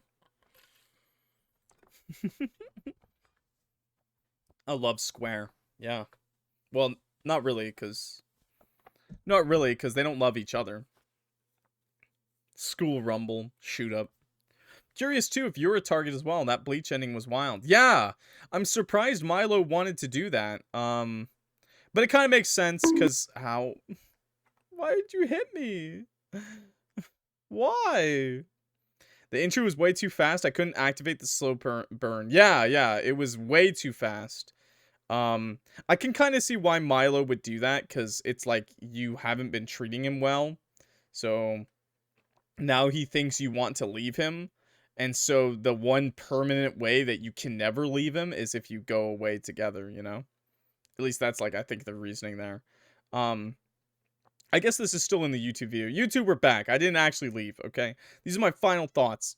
Speaker 1: I love Square. Yeah. Well, not really, because they don't love each other. School rumble, shoot up. Curious too if you're a target as well. That Bleach ending was wild. Yeah, I'm surprised Milo wanted to do that. But it kind of makes sense because how? Why did you hit me? Why? The intro was way too fast. I couldn't activate the slow burn. Yeah, it was way too fast. I can kind of see why Milo would do that because it's like you haven't been treating him well. So now he thinks you want to leave him. And so the one permanent way that you can never leave him is if you go away together, you know? At least that's like, I think the reasoning there. I guess this is still in the YouTube video. YouTube, we're back. I didn't actually leave, okay? These are my final thoughts.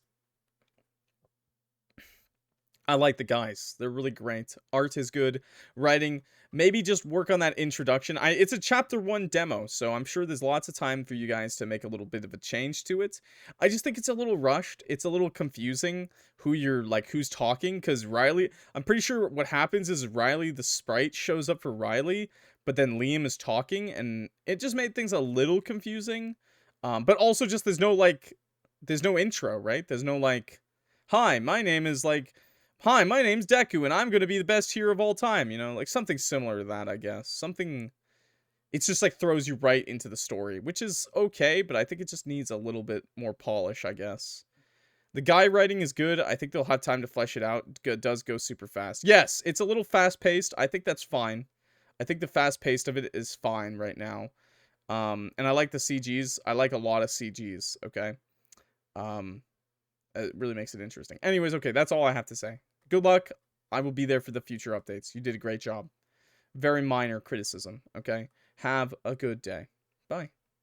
Speaker 1: I like the guys. They're really great. Art is good. Writing, maybe just work on that introduction. It's a chapter 1 demo, so I'm sure there's lots of time for you guys to make a little bit of a change to it. I just think it's a little rushed. It's a little confusing who's talking, because Rylee, I'm pretty sure what happens is Rylee, the sprite, shows up for Rylee, but then Liam is talking, and it just made things a little confusing. But also just there's no intro, right? There's no hi, my name's Deku, and I'm gonna be the best hero of all time, you know? Like, something similar to that, I guess. Something... It's just, like, throws you right into the story, which is okay, but I think it just needs a little bit more polish, I guess. The guy writing is good. I think they'll have time to flesh it out. It does go super fast. Yes, it's a little fast-paced. I think that's fine. I think the fast-paced of it is fine right now. And I like the CGs. I like a lot of CGs, okay? It really makes it interesting. Anyways, okay, that's all I have to say. Good luck. I will be there for the future updates. You did a great job. Very minor criticism, okay? Have a good day. Bye.